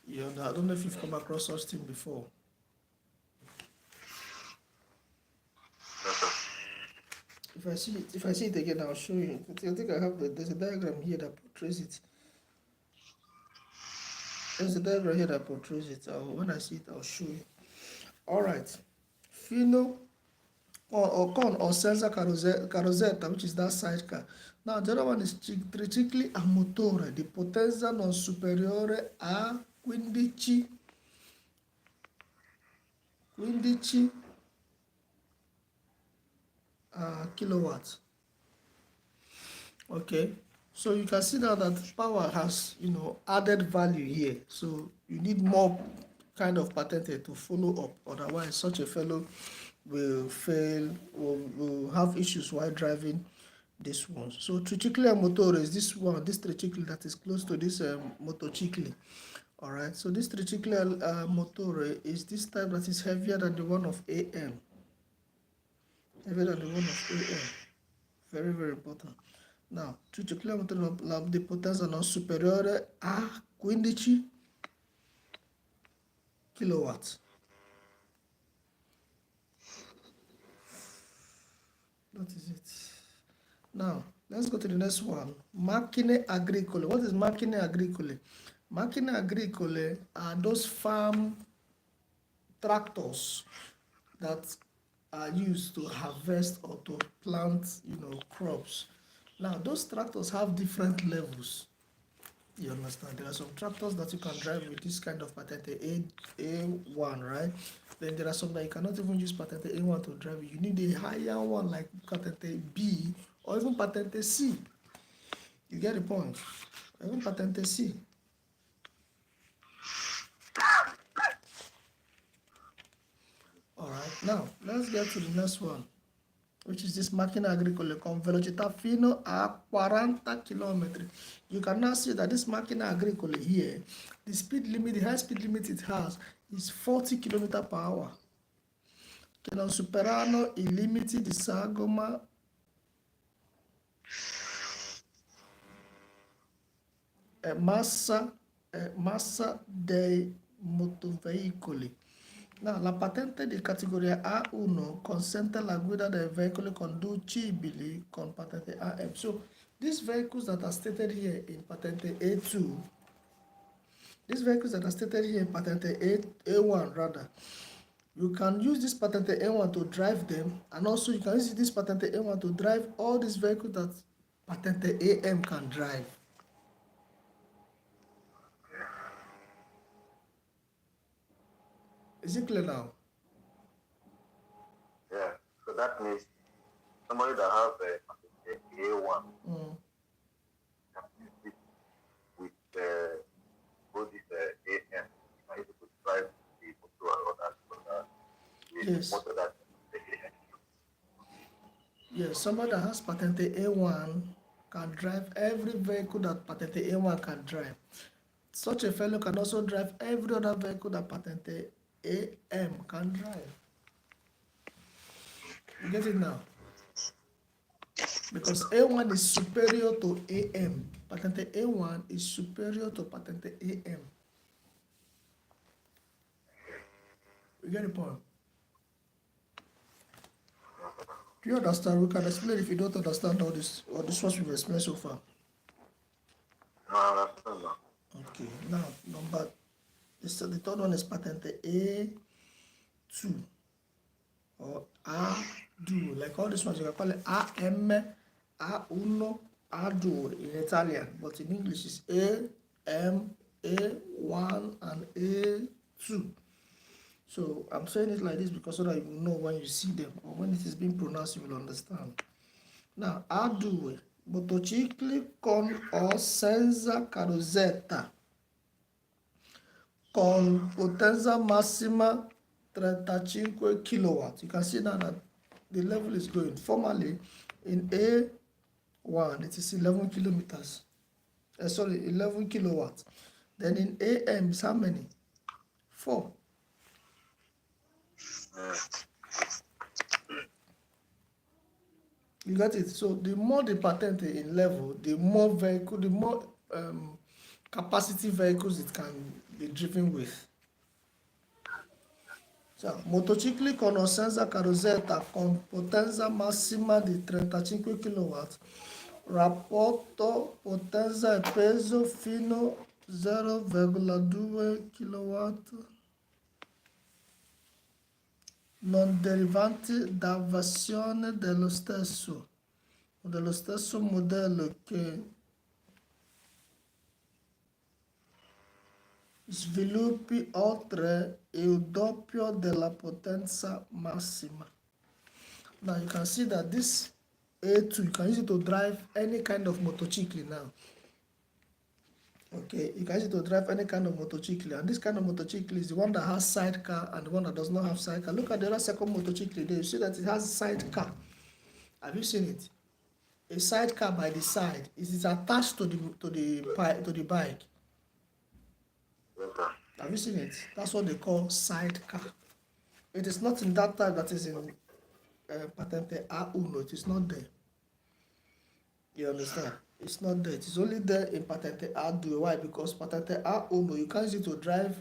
I don't know if you've come across such thing before. If I see it again, I'll show you. I think there's a diagram here that portrays it. There's a diagram here that portrays it. When I see it, I'll show you. All right. Fino or senza carrozzetta, which is that sidecar. Now, the other one is tricicli a motore di potenza non superiore a 15 kilowatts. Okay, so you can see now that power has added value here. So you need more kind of patente to follow up, otherwise such a fellow will fail or will have issues while driving this one. So tricicli a motore is this tricicli that is close to this motocicli. All right, so this tricicli motore is this type that is heavier than the one of AM. Heavier than the one of AM. Very, very important. Now, tricicli a motore di potenza non superiore a 15 kilowatts. That is it. Now, let's go to the next one. Macchine agricole. What is macchine agricole? Macchine agricole are those farm tractors that are used to harvest or to plant, crops. Now, those tractors have different levels. You understand? There are some tractors that you can drive with this kind of patente A1, right? Then there are some that you cannot even use patente A1 to drive. You need a higher one like patente B or even patente C. You get the point? Even patente C. All right, now let's get to the next one, which is this macchina agricola con velocità fino a 40 km. You can now see that this macchina agricola here, the speed limit, the high speed limit it has is 40 km per hour. Che non superano i limiti di sagoma massa dei motoveicoli. Now, la patente di categoria A1 consente la guida dei veicoli conducibili con patente AM. So, these vehicles that are stated here in patente A2, these vehicles that are stated here in patente A1 rather, you can use this patente A1 to drive them, and also you can use this patente A1 to drive all these vehicles that patente AM can drive. Is it clear now? Yeah. So that means somebody that has a A1 can use it with both this AM. You can use it to drive the motor and all that. Yes. Motor that the AM. Yes, somebody that has patente A1 can drive every vehicle that patente A1 can drive. Such a fellow can also drive every other vehicle that patente AM can drive. You get it now? Because A1 is superior to AM. Patente A1 is superior to patente AM. You get the point? Do you understand? We can explain if you don't understand all this what we've explained so far. No, I understand now. Okay, now the third one is patente A2 or A2. Like all these ones, you can call it AM, A1, A2 in Italian, but in English it's AM, A1, and A2. So I'm saying it like this because so that you will know when you see them or when it is being pronounced, you will understand. Now, A2, motocicli con o senza carrozzetta, con potenza massima 35 kilowatt. You can see now that the level is going. Formerly, in A1, it is 11 kilometers. 11 kilowatts. Then in AM, it's how many? 4. You got it? So the more the patente in level, the more vehicle, the more capacity vehicles it can be driven with. So, motocicli con o senza carrozzetta con potenza massima di 35 kW, rapporto potenza e peso fino 0,2 kW, non derivanti da versione dello stesso modello che sviluppi oltre il doppio della potenza massima. Now you can see that this A2, you can use it to drive any kind of motorcycle now. Okay, you can use it to drive any kind of motorcycle, and this kind of motorcycle is the one that has sidecar and the one that does not have sidecar. Look at the other second motorcycle there. You see that it has sidecar. Have you seen it? A sidecar by the side. It is attached to the bike. Okay. Have you seen it? That's what they call sidecar. It is not in that type that is in patente A1. It is not there. You understand? It's not there. It is only there in patente A2. Why? Because patente A1, you can't use it to drive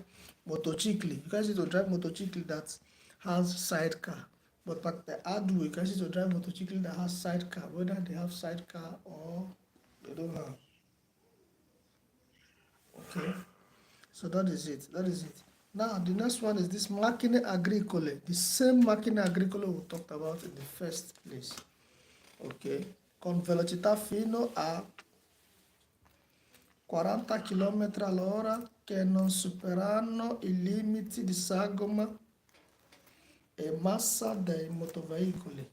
motorcycle. You can't use it to drive motorcycle that has sidecar. But patente A2, you can use it to drive motorcycle that has sidecar, whether they have sidecar or they don't have. Okay. So that is it. Now the next one is this macchine agricole. The same macchine agricole we talked about in the first place. Okay. Con velocità fino a 40 km all'ora che non superano i limiti di sagoma e massa dei motoveicoli.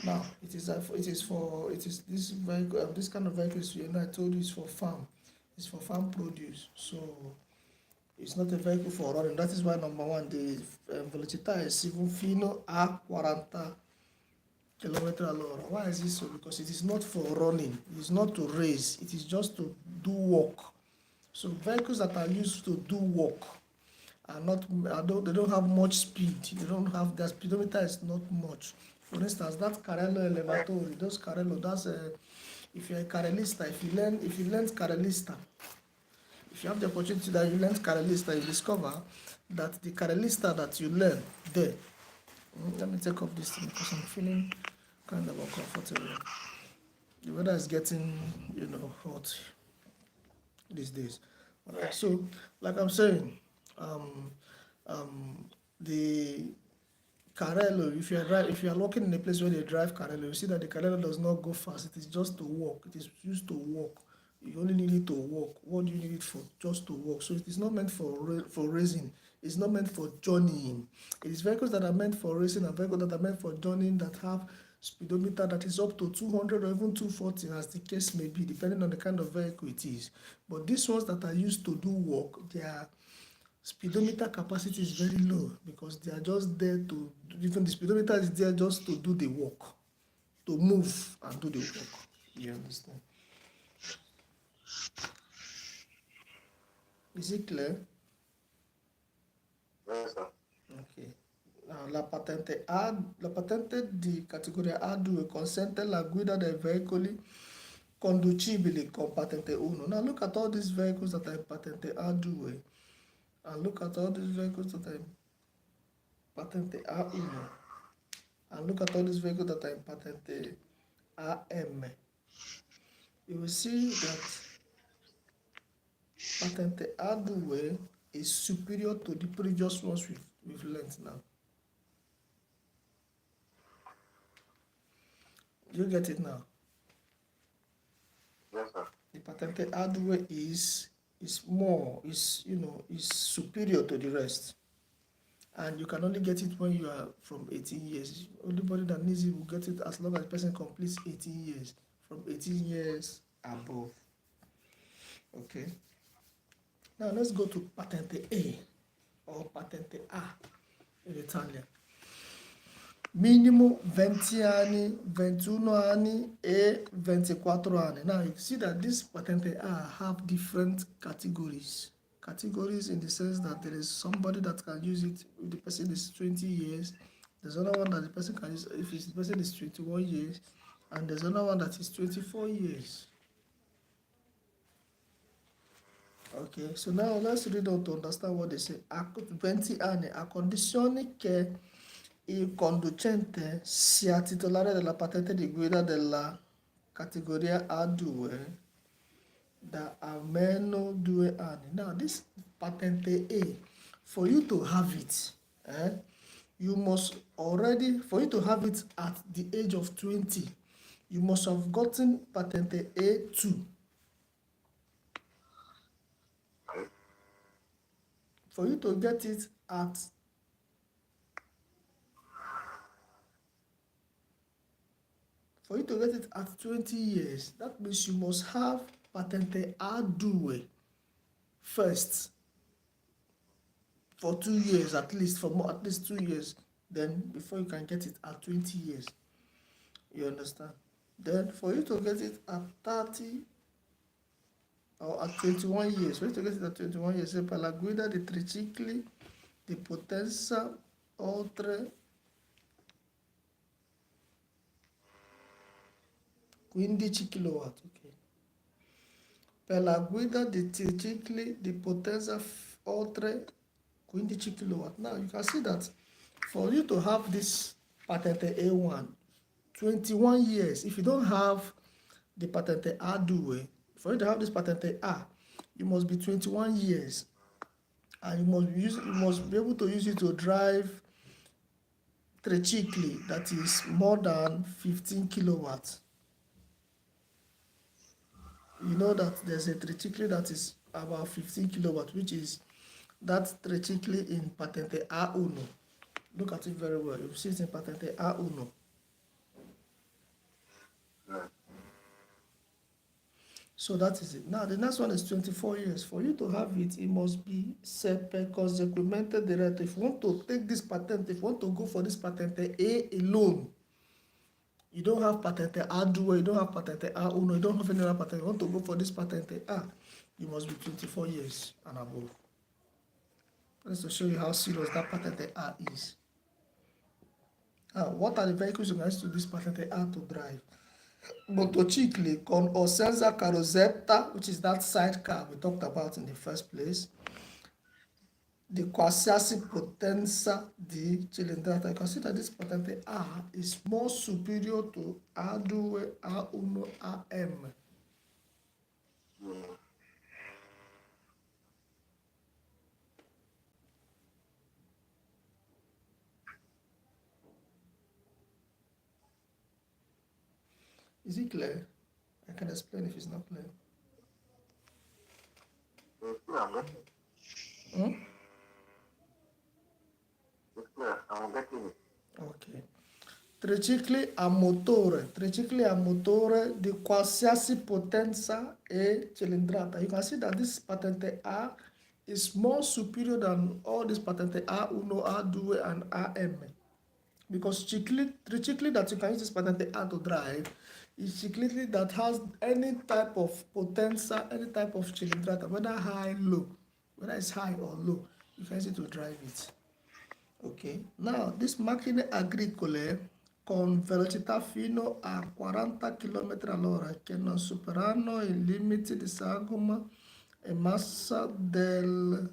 Now, it is this vehicle, this kind of vehicles, you know, I told you is for farm. It's for farm produce. So it's not a vehicle for running. That is why number one, the velocità è even fino a 40 km all'ora. Why is this so? Because it is not for running. It is not to race. It is just to do work. So vehicles that are used to do work are not. They don't have much speed. They don't have their speedometer is not much. For instance, that Carello Elevatori, those Carello, that's if you're a Carellista, if you learn Carellista, if you have the opportunity that you learn Carellista, you discover that the Carellista that you learn there. Let me take off this thing because I'm feeling kind of uncomfortable. The weather is getting, hot these days. Alright, so like I'm saying, the Carello, if you are walking in a place where they drive Carello, you see that the Carello does not go fast. It is just to walk. It is used to walk. You only need it to walk. What do you need it for? Just to walk. So it is not meant for racing. It's not meant for journeying. It is vehicles that are meant for racing and vehicles that are meant for journeying that have speedometer that is up to 200 or even 240 as the case may be, depending on the kind of vehicle it is. But these ones that are used to do work, their speedometer capacity is very low because they are just there to, even the speedometer is there just to do the work, to move and do the work. You understand? Is it clear? Yes, sir. Ok. La patente di categoria A2 consente la guida dei veicoli conducibili con patente 1. Now look at all these vehicles that are in patente A2 and look at all these vehicles that are in patente A1 and look at all these vehicles that are in patente AM. You will see that patente A2 is superior to the previous ones we've learned now. You get it now? Yes, sir. The patente A2 is superior to the rest. And you can only get it when you are from 18 years. Anybody that needs it will get it as long as the person completes 18 years. From 18 years above. Okay. Now let's go to patente A or patente A in Italian. Minimum 20 anni, 21 anni e 24 anni. Now you see that this patente A have different categories. Categories in the sense that there is somebody that can use it if the person is 20 years. There's another one that the person can use if the person is 21 years. And there's another one that is 24 years. Okay, so now let's read on to understand what they say. 20 anni, a condizione che il conducente sia titolare della patente di guida della categoria A2 da almeno 2 anni. Now, this patente A, for you to have it, you must already, for you to have it at the age of 20, you must have gotten patente A2. For you to get it at For you to get it at 20 years, that means you must have patente A2 first for 2 years at least, at least 2 years, then before you can get it at 20 years. You understand? Then for you to get it at 30 or at 21 years, for you to get it at 21 years, per la guida di tricicli di potenza oltre 15 kW, okay. Per la guida di tricicli di potenza oltre 15 kW. Now you can see that for you to have this patente A1, 21 years, if you don't have the patente A2, for you to have this patente A, you must be 21 years. And you must be able to use it to drive tricicli that is more than 15 kilowatts. You know that there's a tricycle that is about 15 kilowatt, which is that tricycle in Patente A1. Look at it very well. You see it in Patente A1. Yeah. So that is it. Now the next one is 24 years. For you to have it, it must be consequentemente direto. If you want to take this patent, if you want to go for this patente A alone, you don't have patente A2, you don't have patente A1, you don't have any other patent. You want to go for this patente A, you must be 24 years and above. That's to show you how serious that patente A is. Now, what are the vehicles you can use to this patente A to drive? Motocicli con o senza carrozzetta, which is that sidecar we talked about in the first place. The qualsiasi potenza di cilindrata. You consider this patente A is more superior to A2, A1, AM. Is it clear? I can explain if it's not clear. It's clear, I'm getting it. Hmm? It's clear, I'm getting it. Ok. Tricicli a motore di qualsiasi potenza e cilindrata. You can see that this patente A is more superior than all this patente A1, A2, and AM. Because tricicli that you can use this patente A to drive is tricicli that has any type of potenza, any type of cilindrata, whether high, low, whether it's high or low, you can use it to drive it. Okay, now this macchine agricole con velocità fino a 40 km/h che non superano i limiti di sagoma e massa dei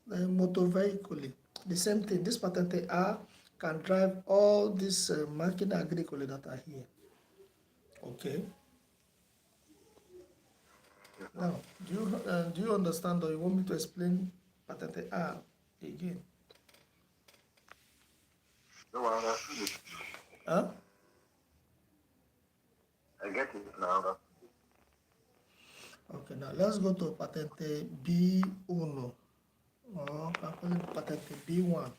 motoveicoli. The same thing, this patente A can drive all these macchine agricole that are here. Okay. Now, do you understand, or you want me to explain patente A again? No, I understood it. Huh? I get it now. Okay, now let's go to patente B1. Or I call it patente B1.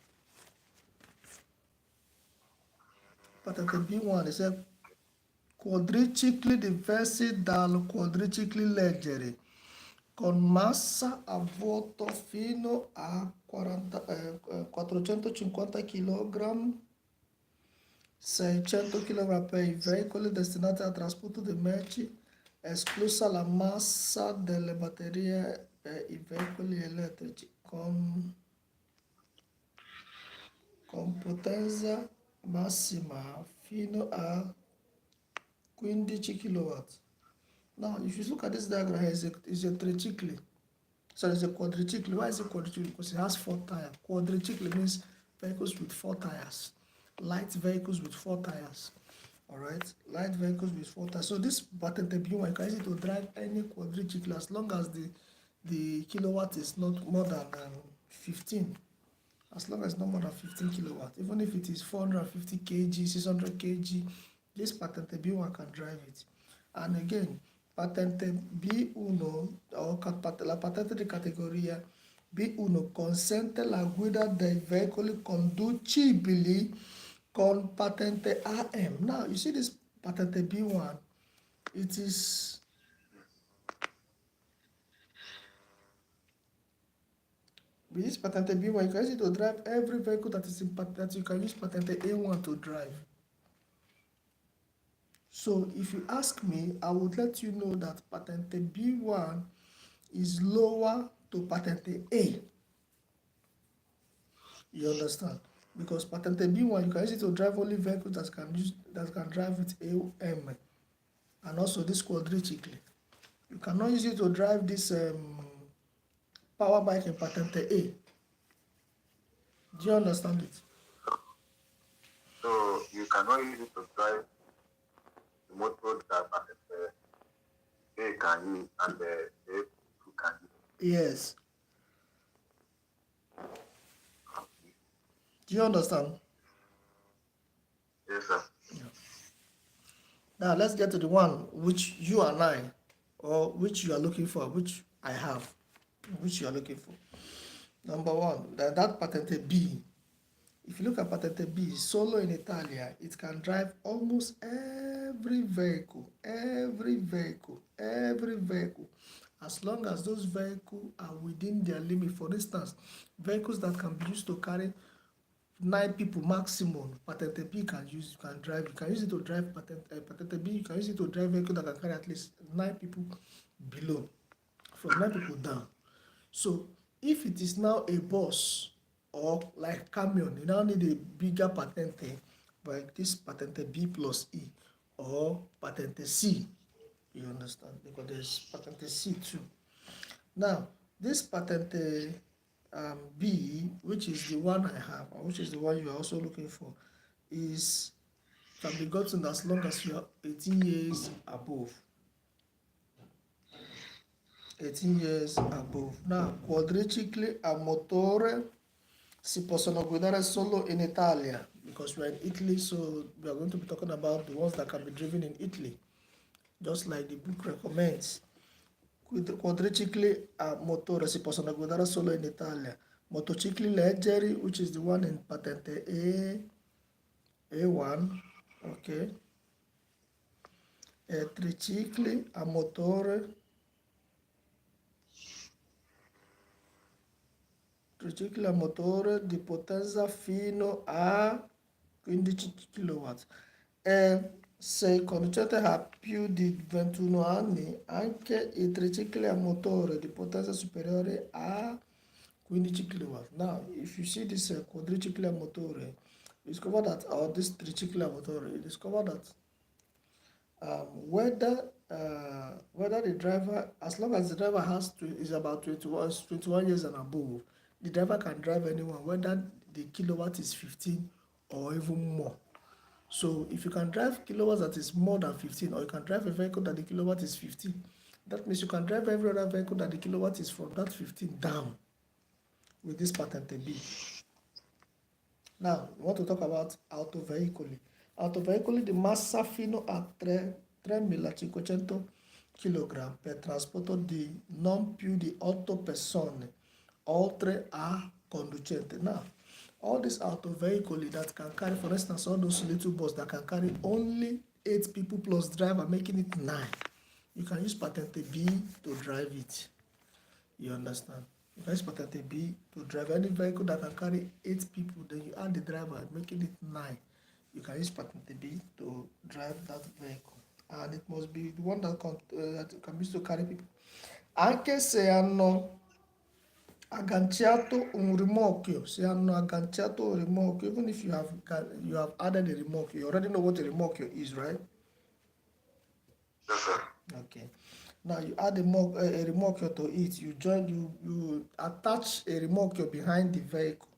Patente B1 is a quadricicli diversi dal quadricicli leggeri con massa a vuoto fino a 450 kg, 600 kg per i veicoli destinati al trasporto di merci, esclusa la massa delle batterie per i veicoli elettrici, con potenza massima fino a 15 kW. Now, if you look at this diagram here, it's a tricycle. So it's a quadricycle. Why is it quadricycle? Because it has 4 tires. Quadricycle means vehicles with 4 tires. Light vehicles with 4 tires. Alright? Light vehicles with 4 tires. So this patente B1, you can use it to drive any quadricycle as long as the kilowatt is not more than 15. As long as it's not more than 15 kilowatt. Even if it is 450 kg, 600 kg, this patente B1 can drive it. And again, patente B1 o la patente di categoria B1 consente la guida dei veicoli conducibili con patente AM. Now, you see this patente B1, it is with this patente B1, you can use it to drive every vehicle that is in that you can use patente A1 to drive. So if you ask me, I would let you know that patente B1 is lower to patente A. You understand? Because patente B1, you can use it to drive only vehicles that can drive with AM, and also this quadricycle. You cannot use it to drive this power bike in patente A. Do you understand it? So you cannot use it to drive the motor that A can use and the A2 can use. Yes. Do you understand? Yes, sir. Yeah. Now let's get to the one which you and I, or which you are looking for, which I have, which you are looking for. Number one, that Patente B. If you look at Patente B, solo in Italia, it can drive almost every vehicle, as long as those vehicles are within their limit. For instance, vehicles that can be used to carry 9 people maximum, Patente B can drive. You can use it to drive Patente B. You can use it to drive vehicle that can carry at least 9 people below, from 9 people down. So if it is now a bus or like camion, you now need a bigger Patente, like this Patente B plus E or Patente C. You understand? Because there's Patente C too. Now, this Patente B, which is the one I have, or which is the one you are also looking for, can be gotten as long as you are 18 years above. 18 years above. Now, quadricicli a motore si possono guidare solo in Italia, because we are in Italy, so we are going to be talking about the ones that can be driven in Italy, just like the book recommends. Quadricicli a motore si possono guidare solo in Italia. Motocicli leggeri, which is the one in Patente A1, okay. Tricicli a motore di potenza fino a 15 kW. Se il conducente ha più di 21 anni, anche i tricicli a motore di potenza superiore a 15 kW. Now, if you see this quadricicli a motore, you discover that, or this tricicli a motore, you discover that whether the driver, as long as the driver is about 21 years and above, the driver can drive anyone, whether the kilowatt is 15 or even more. So if you can drive kilowatts that is more than 15, or you can drive a vehicle that the kilowatt is 15, that means you can drive every other vehicle that the kilowatt is from that 15 down with this Patente B. Now, we want to talk about autoveicoli. Autoveicoli di massa fino a 3.500 kg per trasporto di non più di 8 persone, oltre a conducente. Now, all these autoveicoli that can carry, for instance, all those little buses that can carry only 8 people plus driver, making it 9. You can use Patente B to drive it. You understand? You can use Patente B to drive any vehicle that can carry 8 people, then you add the driver, making it 9. You can use Patente B to drive that vehicle. And it must be the one that can be used to carry people. Anche se hanno agganciato un rimorchio, even if you have added a rimorchio, you already know what a rimorchio is, right? Yes, sir. Okay. Now you add a rimorchio to it. You attach a rimorchio behind the vehicle.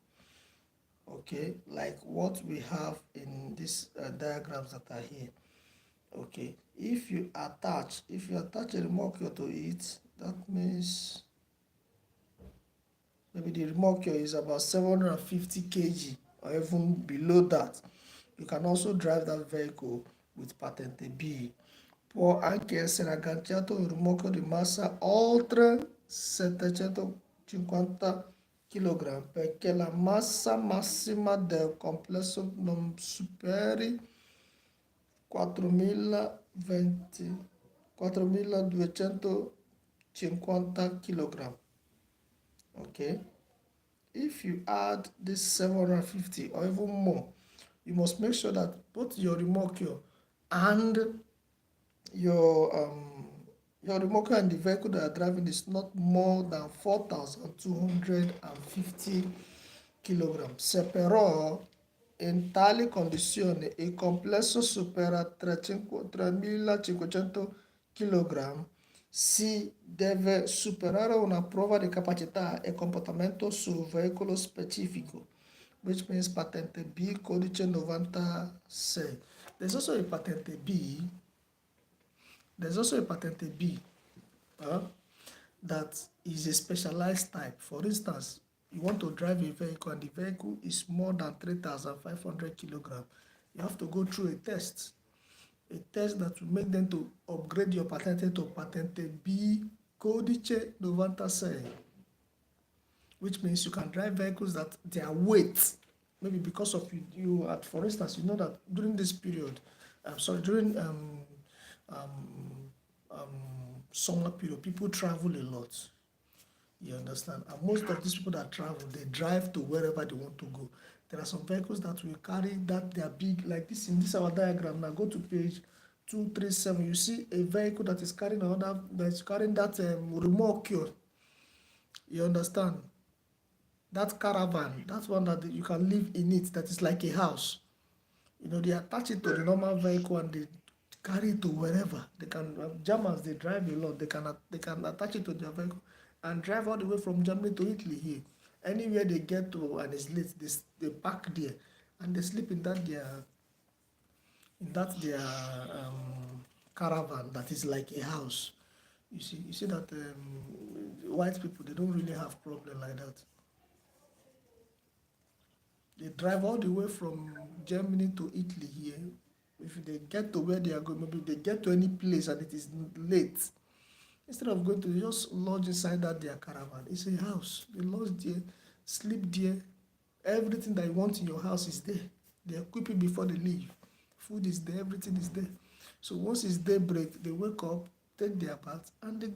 Okay, like what we have in these diagrams that are here. Okay, if you attach a rimorchio to it, that means maybe the rimorchio is about 750 kg or even below that. You can also drive that vehicle with Patente B. Può anche essere agganciato un rimorchio di massa oltre 750 kg perché la massa massima del complesso non superi 4.250 kg. Okay, if you add this 750 or even more, you must make sure that both your rimorchio and your rimorchio and the vehicle that you are driving is not more than 4.250 kg. Se però in tali condizioni il complesso supera 3.500 kg, si deve superare una prova di capacità e comportamento sul veicolo specifico, which means Patente B, codice 96. There's also a Patente B that is a specialized type. For instance, you want to drive a vehicle and the vehicle is more than 3.500 kg. You have to go through a test. a test that will make them to upgrade your patente to patente B codice 96, which means you can drive vehicles that their weight, maybe because of you at, for instance, you know that during this period, during summer period, people travel a lot. You understand? And most of these people that travel, they drive to wherever they want to go. There are some vehicles that will carry that they are big, like this in this our diagram. Now go to page 237. You see a vehicle that is carrying another, that's carrying that remorque. You understand? That caravan, that's one that you can live in it, that is like a house. You know, they attach it to the normal vehicle and they carry it to wherever. They can, Germans, they drive a lot. They can attach it to their vehicle and drive all the way from Germany to Italy here. Anywhere they get to and it's late, they park there and they sleep in that their caravan that is like a house. You see that white people, they don't really have problem like that. They drive all the way from Germany to Italy here. If they get to where they are going, maybe they get to any place and it is late, instead of going to just lodge inside that their caravan, it's a house. They lodge there, sleep there. Everything that you want in your house is there. They equip it before they leave. Food is there, everything is there. So once it's daybreak, they wake up, take their bath, and they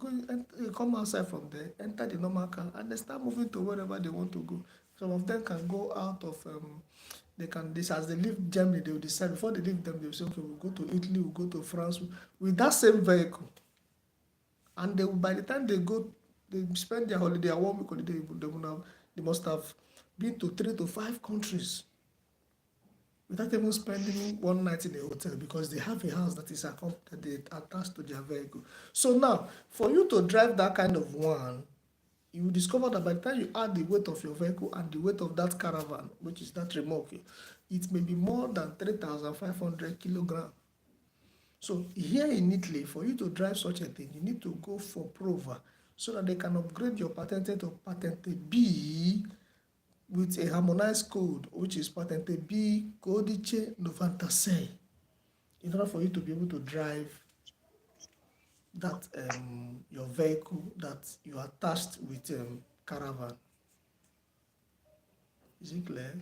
come outside from there, enter the normal car, and they start moving to wherever they want to go. Some of them can go out of as they leave Germany, they will decide before they leave them, they will say, okay, we'll go to Italy, we'll go to France with that same vehicle. And by the time they go, they spend their holiday, a 1 week holiday, they must have been to 3 to 5 countries without even spending one night in a hotel, because they have a house that is attached to their vehicle. So now, for you to drive that kind of one, you will discover that by the time you add the weight of your vehicle and the weight of that caravan, which is that remorque, it may be more than 3,500 kilograms. So here in Italy, for you to drive such a thing, you need to go for prova so that they can upgrade your patente to patente B with a harmonized code, which is patente B codice 96, in order for you to be able to drive that your vehicle that you attached with caravan. Is it clear?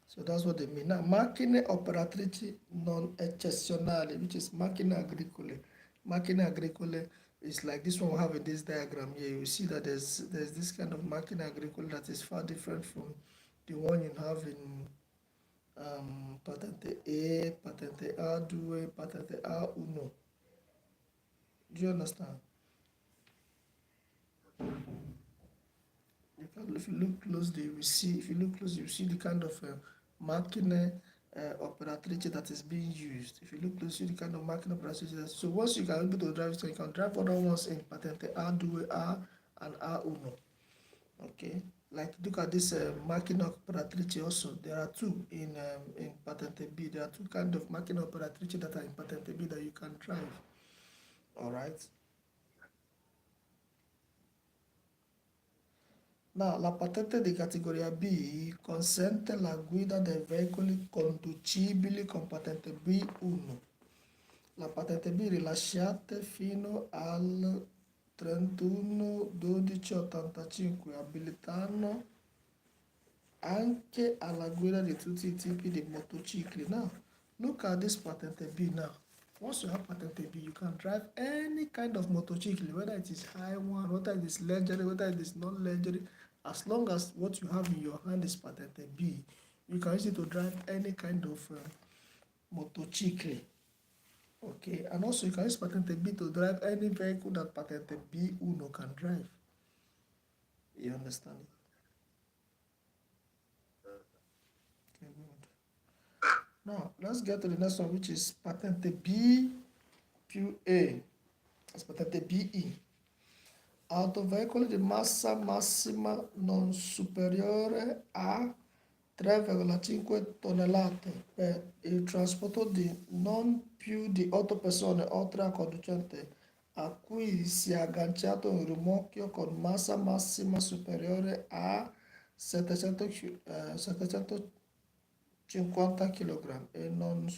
So that's what they mean. Now, macchine operatrici non eccezionali, which is macchine agricole. Macchine agricole is like this one we have in this diagram here. You see that there's this kind of macchine agricole that is far different from the one you have in patente E, patente A2, patente A1. Do you understand? If you look closely, you will see. If you look closely, you see the kind of macchine operatrice that is being used. If you look closely, the kind of macchine operatrice. So once you can be able to drive, so you can drive other ones in patente A2, A and A1. Okay. Like look at this macchina operatrice also. There are two in patente B. There are two kind of macchina operatrice that are in patente B that you can drive. All right. Now, la patente di categoria B consente la guida dei veicoli conducibili con patente B1. La patente B rilasciate fino al 31/12/85 abilitano anche alla guida di tutti I tipi di motocicli. Now, look at this patente B now. Once you have patente B, you can drive any kind of motorcycle, whether it is high one, whether it is legendary, whether it is non-legendary. As long as what you have in your hand is patente B, you can use it to drive any kind of motorcycle. Okay, and also you can use patente B to drive any vehicle that patente B1 can drive. You understand it? Okay, good. Now, let's get to the next one, which is patente B più A. That's patente BE. Autoveicolo di massa massima non superiore a 3,5 tonnellate per il trasporto di non più di 8 persone oltre al conducente a cui sia agganciato un rimorchio con massa massima superiore a 750 kg e non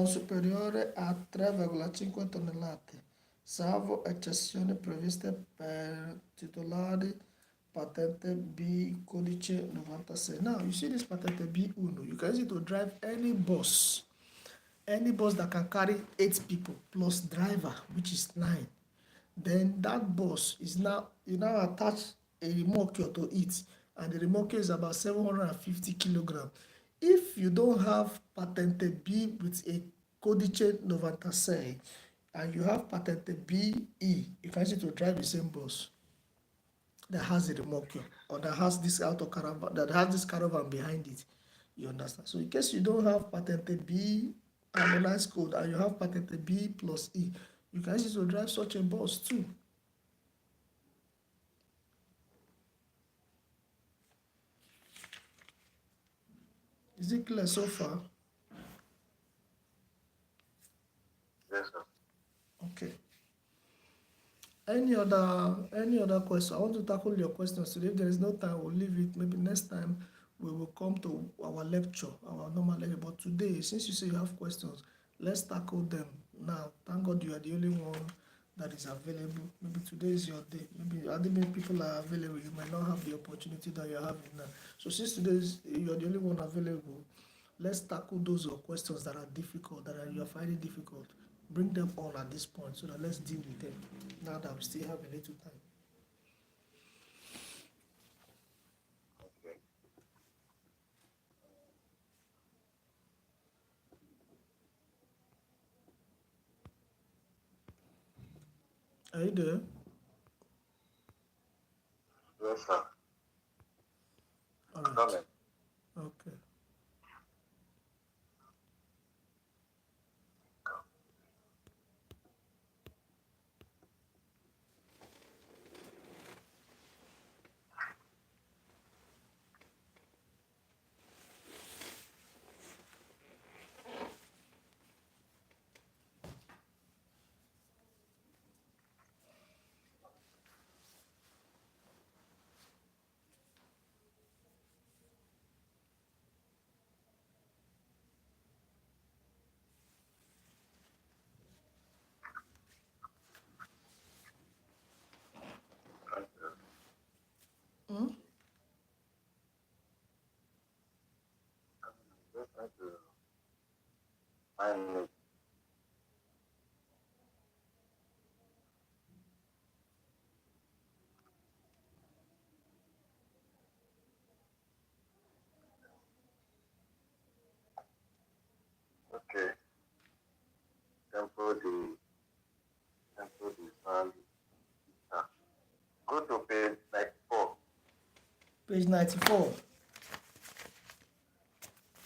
superiore a 3,5 tonnellate, salvo eccezioni previste per titolari patente B codice 96. Now, you see this patente B1, you can use it to drive any bus that can carry 8 people plus driver, which is 9. Then that bus is now, you now attach a remorque to it, and the remorque is about 750 kilograms. If you don't have patente B with a codice 96 and you have patente BE, you can use it to drive the same bus that has a remorque or that has this caravan behind it. You understand? So in case you don't have patente B harmonized code and you have patente B plus E, you can use it to drive such a bus too. Is it clear so far? Yes, sir. Okay. Any other question? I want to tackle your questions today. If there is no time, we'll leave it. Maybe next time we will come to our lecture, our normal lecture. But today, since you say you have questions, let's tackle them now. Thank God you are the only one that is available. Maybe today is your day. Maybe other many people are available. You might not have the opportunity that you're having now. So since today you are the only one available, let's tackle those questions that are difficult, you are finding difficult. Bring them on at this point so that let's deal with them now that we still have a little time. Okay. Are you there? Yes, sir. All right. Coming. Okay. Hmm? Just trying to find it. Okay. Tempo the sound. Go to page 94. Page 94.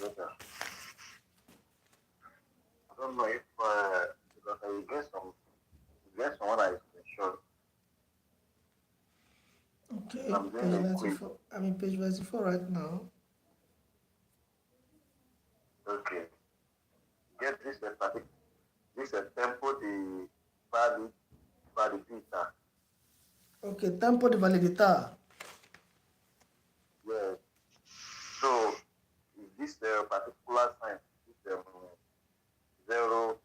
Yes, sir. I don't know if because I will get someone I screenshot. Okay. I'm doing Page a quiz. 94. I'm in page 94 right now. Okay. Get this tempo di validità. Okay. Tempo di validità. Yes. So this particular sign, this 0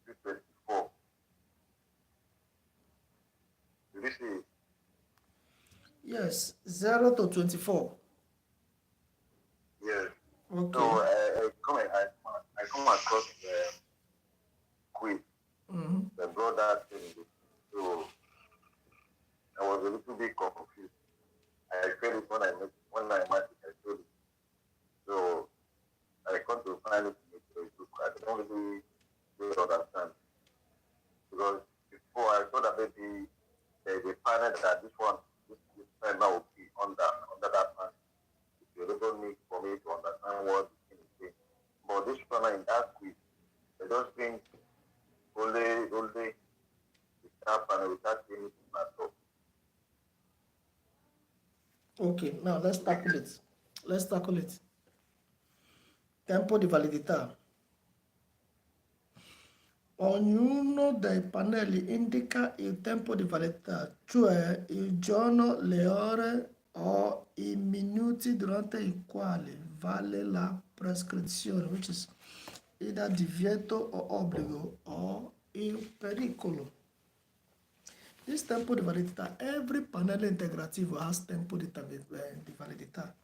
to 24. Did you see it? Yes. 0 to 24. Yes. Okay. So I come across the quiz. Mm-hmm. They brought that thing. So I was a little bit confused. I felt it when I matched it, I felt it. So I come to find it in the book. I don't really understand. Because before I thought that maybe there's a panel that this panel will be under that panel. You don't need for me to understand what the thing is saying. But this panel in that quiz, they just bring only the star panel without anything at all. Okay, now let's tackle it. Tempo di validità. Ognuno dei pannelli indica il tempo di validità, cioè il giorno, le ore o i minuti durante i quali vale la prescrizione, which is either divieto o obbligo or il pericolo. This tempo di validità, every pannello integrativo has tempo di validità.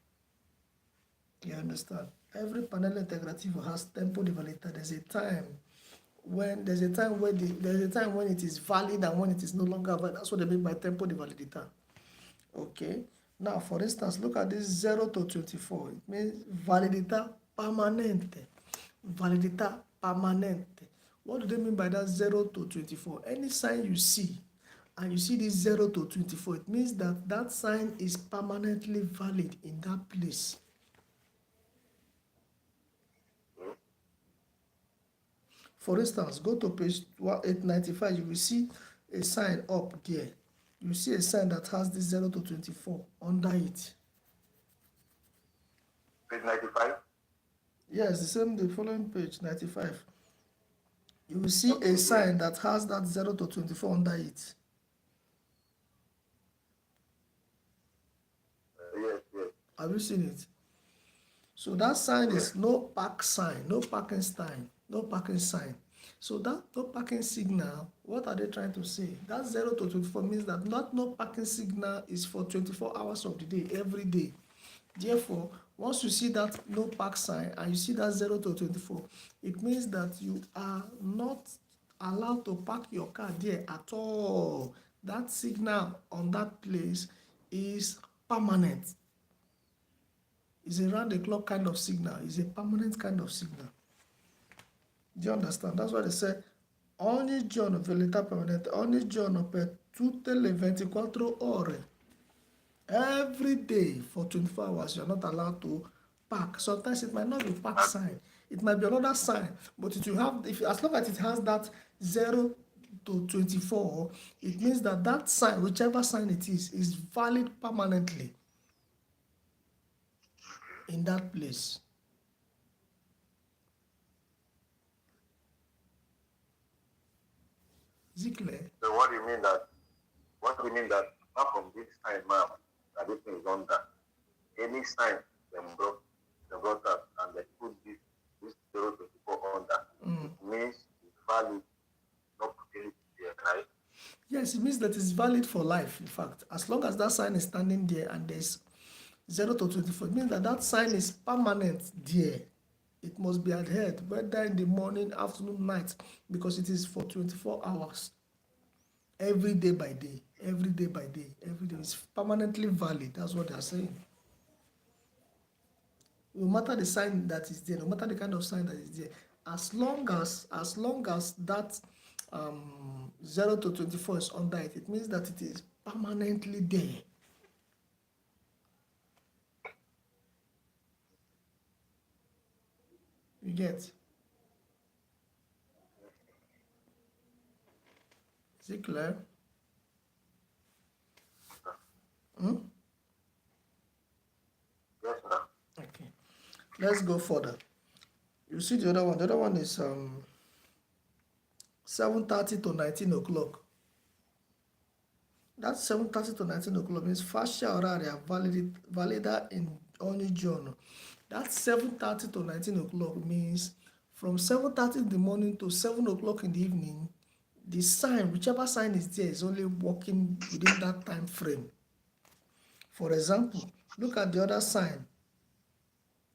You understand? Every pannello integrativo has tempo di validità. There's a time when it is valid and when it is no longer valid. That's what they mean by tempo di validità. Okay. Now, for instance, look at this 0 to 24. It means validità permanente. Validità permanente. What do they mean by that 0 to 24? Any sign you see, and you see this 0 to 24, it means that that sign is permanently valid in that place. For instance, go to page 895, you will see a sign up there. You see a sign that has this 0 to 24 under it. Page 95? Yes, the following page, 95. You will see a sign that has that 0 to 24 under it. Yes. Have you seen it? So that sign is no park sign, no parking sign, no parking sign. So that no parking signal, what are they trying to say? That 0 to 24 means that no parking signal is for 24 hours of the day, every day. Therefore, once you see that no park sign and you see that 0 to 24, it means that you are not allowed to park your car there at all. That signal on that place is permanent. It's a round-the-clock kind of signal. It's a permanent kind of signal. Do you understand? That's why they say ogni giorno velocità permanente, ogni giorno per tutte le 24 ore. Every day for 24 hours, you're not allowed to park. Sometimes it might not be park sign. It might be another sign, but it will have, as long as it has that 0 to 24, it means that that sign, whichever sign it is valid permanently in that place. Is it clear? So what do you mean that apart from this sign, ma'am, that this thing is under, any sign they brought up and they put this 024 under, it means it's valid, not putting it there, right? Yes, it means that it's valid for life, in fact. As long as that sign is standing there and there's 0 to 24, it means that that sign is permanent there. It must be adhered, whether in the morning, afternoon, night, because it is for 24 hours. Every day by day, every day by day, every day. It's permanently valid. That's what they're saying. No matter the sign that is there, no matter the kind of sign that is there, as long as that 0 to 24 is under it, it means that it is permanently there. You get? Is it clear? Yes, sir. Okay. Let's go further. You see the other one. The other one is 7:30 to 19 o'clock. That 7:30 to 19 o'clock means fascia oraria valida in ogni giorno. That 7:30 to 19 o'clock means from 7:30 in the morning to 7 o'clock in the evening, the sign, whichever sign is there, is only working within that time frame. For example, look at the other sign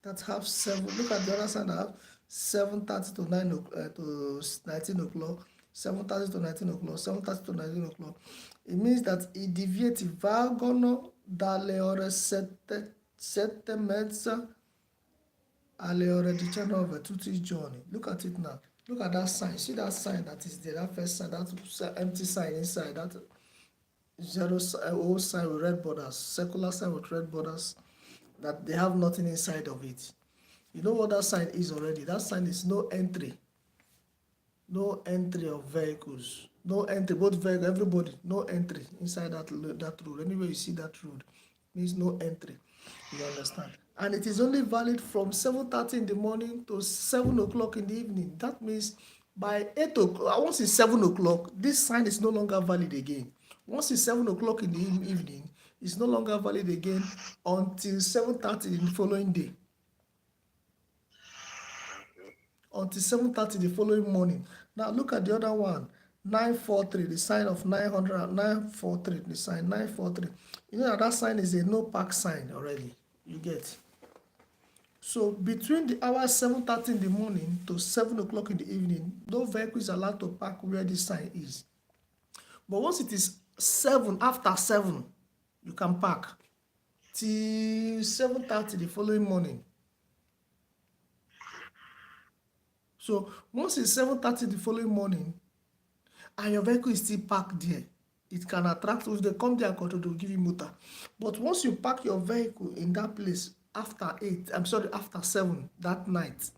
that have 7. Look at the other sign that have 7:30 to 19 o'clock, 7:30 to 19 o'clock, 7:30 to 19 o'clock. It means that i divieti valgono dalle ore 7:30 alle ore 19 tutti i giorni. Look at it now. Look at that sign. See that sign that is there, that first sign, that empty sign inside, that zero old sign with red borders, circular sign with red borders, that they have nothing inside of it. You know what that sign is already? That sign is no entry. No entry of vehicles. No entry, both vehicle, everybody, no entry inside that road. Anywhere you see that road, means no entry. You understand? And it is only valid from 7:30 in the morning to 7 o'clock in the evening. That means by 8 o'clock, once it's 7 o'clock, this sign is no longer valid again. Once it's 7 o'clock in the evening, It's no longer valid again until 7:30 the following day. Until 7:30 the following morning. Now look at the other one. 943, the sign of 900, 943, the sign 943. You know that sign is a no park sign already. You get. So between the hours 7:30 in the morning to 7 o'clock in the evening, no vehicle is allowed to park where this sign is. But once it is 7, after 7, you can park till 7:30 the following morning. So once it's 7:30 the following morning and your vehicle is still parked there, it can attract, if they come there and control, they will give you multa. But once you park your vehicle in that place after 8, after 7 that night,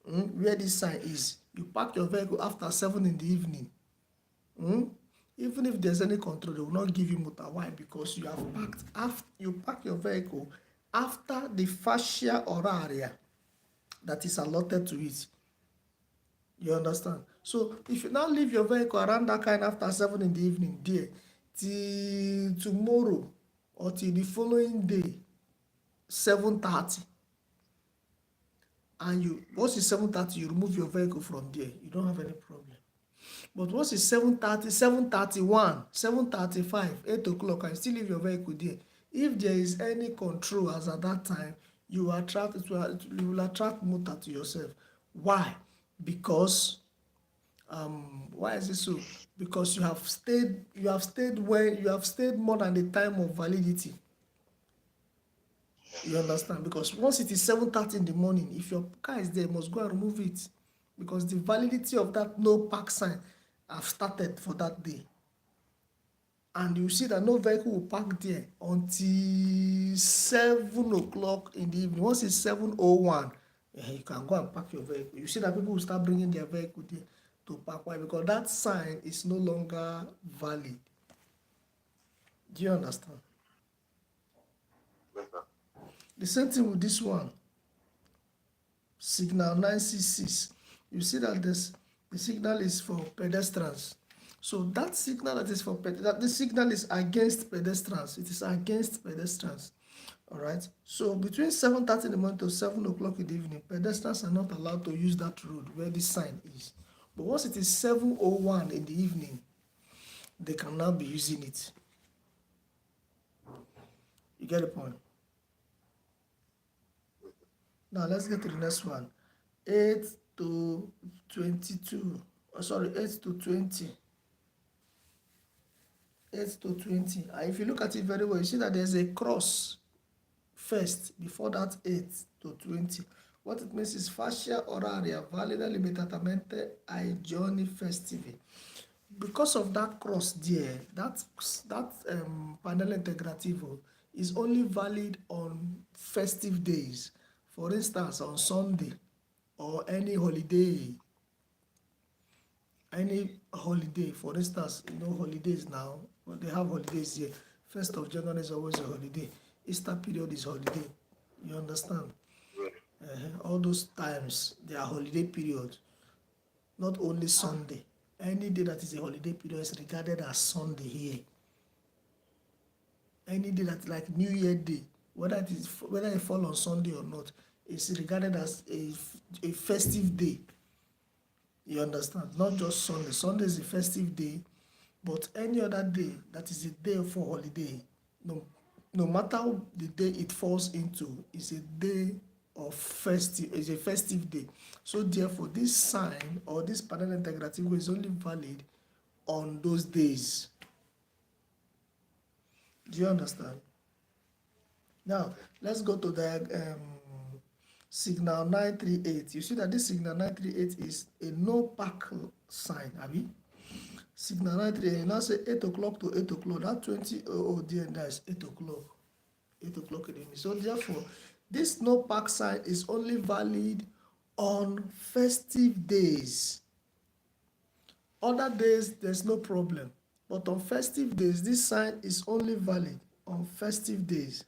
where this sign is, you park your vehicle after 7 in the evening, even if there's any control, they will not give you multa. Why? Because you have parked you park your vehicle after the fascia horaria that is allotted to it. You understand? So if you now leave your vehicle around that kind after 7 in the evening there, till tomorrow or till the following day, 7:30, and once it's 7:30, you remove your vehicle from there, you don't have any problem. But once it's 7:30, 7:31, 7:35, 8 o'clock, and you still leave your vehicle there, if there is any control as at that time, you will attract multa to yourself. Why? Because why is it so? Because you have stayed more than the time of validity. You understand? Because once it is 7:30 in the morning, if your car is there, you must go and remove it, because the validity of that no park sign have started for that day. And you see that no vehicle will park there until 7 o'clock in the evening. Once it's 7:01, you can go and park your vehicle. You see that people will start bringing their vehicle there to park. Why? Because that sign is no longer valid. Do you understand? Yes, sir. The same thing with this one. Signal 966. You see that the signal is for pedestrians. So that signal that is for this signal is against pedestrians. It is against pedestrians. All right. So between 7:30 in the morning to 7 o'clock in the evening, pedestrians are not allowed to use that road where this sign is. But once it is 7:01 in the evening, they can now be using it. You get the point? Now let's get to the next one. 8 to 22. 8 to 20. 8 to 20. And if you look at it very well, you see that there's a cross first before that 8 to 20. What it means is fascia oraria valida limitatamente ai giorni festivi. Because of that cross there, that panel integrativo is only valid on festive days. For instance, on Sunday or any holiday. For instance, holidays now, they have holidays here. 1st of January is always a holiday. Easter period is holiday. You understand? All those times, they are holiday periods. Not only Sunday. Any day that is a holiday period is regarded as Sunday here. Any day that, like New Year Day, whether it fall on Sunday or not, is regarded as a festive day. You understand? Not just Sunday. Sunday is a festive day, but any other day that is a day for holiday, no matter the day it falls into, is a day of is a festive day. So therefore, this sign or this panel integrativo is only valid on those days. Do you understand? Now let's go to the signal 938. You see that this signal 938 is a no park sign, Abi. Signal 938, you now say 8 o'clock to 8 o'clock. That 20 there, that's 8 o'clock. 8 o'clock in the evening. So therefore, this no park sign is only valid on festive days. Other days, there's no problem. But on festive days, this sign is only valid on festive days.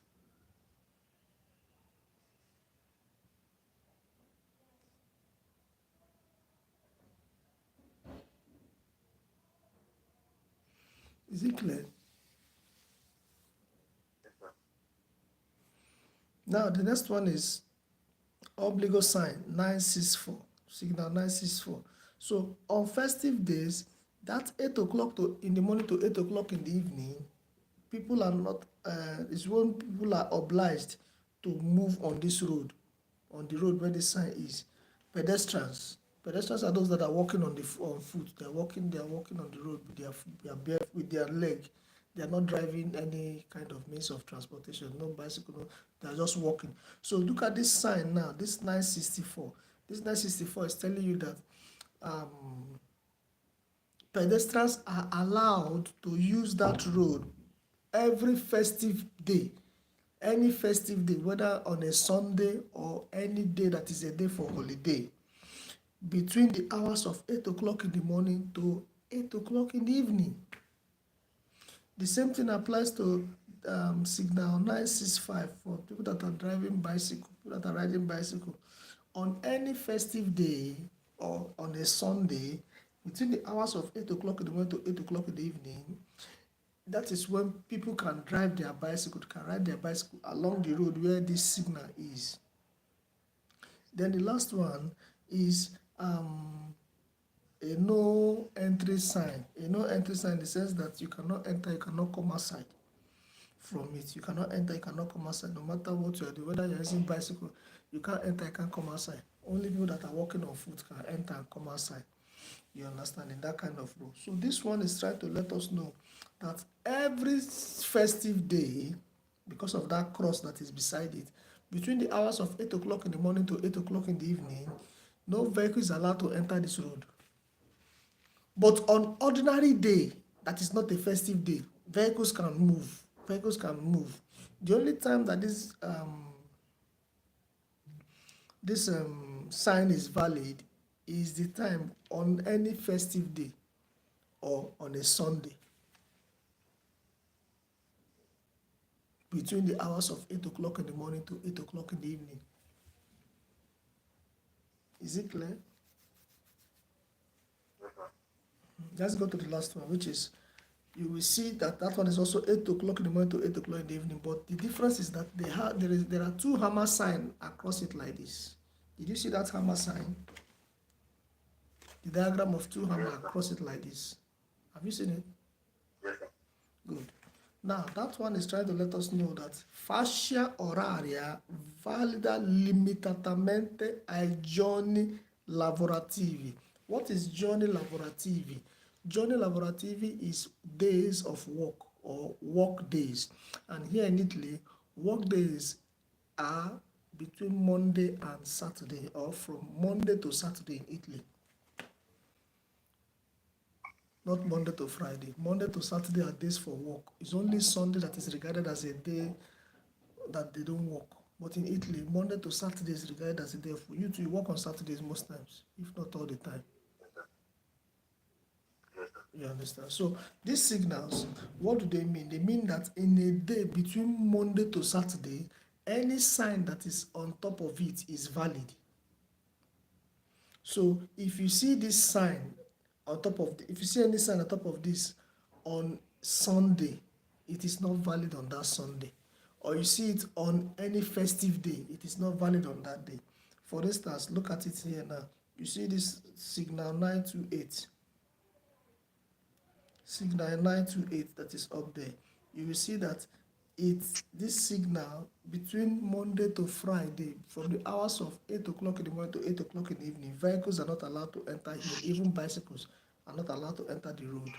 Is it clear? Now the next one is obligo sign 964, signal 964. So on festive days, that 8 o'clock in the morning to 8 o'clock in the evening, people are not, it's when people are obliged to move on this road, on the road where the sign is. Pedestrians are those that are walking on foot. They are walking on the road with their leg. They are not driving any kind of means of transportation, no bicycle, no, they are just walking. So look at this sign now, this 964. This 964 is telling you that pedestrians are allowed to use that road every festive day, any festive day, whether on a Sunday or any day that is a day for holiday, between the hours of 8 o'clock in the morning to 8 o'clock in the evening. The same thing applies to signal 965 for people that are driving bicycle, people that are riding bicycle. On any festive day or on a Sunday, between the hours of 8 o'clock in the morning to 8 o'clock in the evening, that is when people can drive their bicycle, can ride their bicycle along the road where this signal is. Then the last one is a no entry sign. A no entry sign in the sense that you cannot enter, you cannot come outside from it. You cannot enter, you cannot come outside. No matter what you are doing, whether you're using bicycle, you can't enter, you can't come outside. Only people that are walking on foot can enter and come outside. You understand, in that kind of rule. So this one is trying to let us know that every festive day, because of that cross that is beside it, between the hours of 8 o'clock in the morning to 8 o'clock in the evening, no vehicle is allowed to enter this road. But on ordinary day, that is not a festive day, vehicles can move. Vehicles can move. The only time that this sign is valid is the time on any festive day or on a Sunday, between the hours of 8 o'clock in the morning to 8 o'clock in the evening. Is it clear? Let's go to the last one, which is, you will see that one is also 8 o'clock in the morning to 8 o'clock in the evening, but the difference is that there are two hammer signs across it like this. Did you see that hammer sign? The diagram of two hammer across it like this. Have you seen it? Yes, sir. Good. Now, that one is trying to let us know that fascia oraria valida limitatamente ai giorni lavorativi. What is giorni lavorativi? Giorni lavorativi is days of work or work days. And here in Italy, work days are between Monday and Saturday, or from Monday to Saturday in Italy. Not Monday to Friday. Monday to Saturday are days for work. It's only Sunday that is regarded as a day that they don't work. But in Italy, Monday to Saturday is regarded as a day for you to work on Saturdays most times, if not all the time. You understand? So these signals, what do they mean? They mean that in a day between Monday to Saturday, any sign that is on top of it is valid. So if you see this sign on top of, if you see any sign on top of this on Sunday, it is not valid on that Sunday. Or you see it on any festive day, it is not valid on that day. For instance, look at it here now. You see this signal 928. Signal 928 that is up there. You will see that it's this signal between Monday to Friday, from the hours of 8 o'clock in the morning to 8 o'clock in the evening, vehicles are not allowed to enter here, even bicycles are not allowed to enter the road.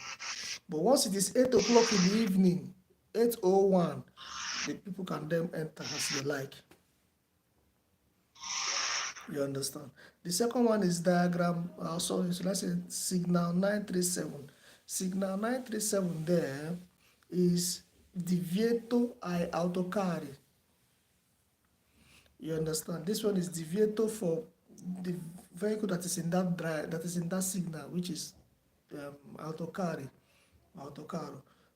But once it is 8 o'clock in the evening, 8:01, the people can then enter as they like. You understand? The second one is diagram, so let's say signal 937. Signal 937 there is divieto ai autocarri. You understand? This one is divieto for the vehicle that is in that signal, which is autocarro.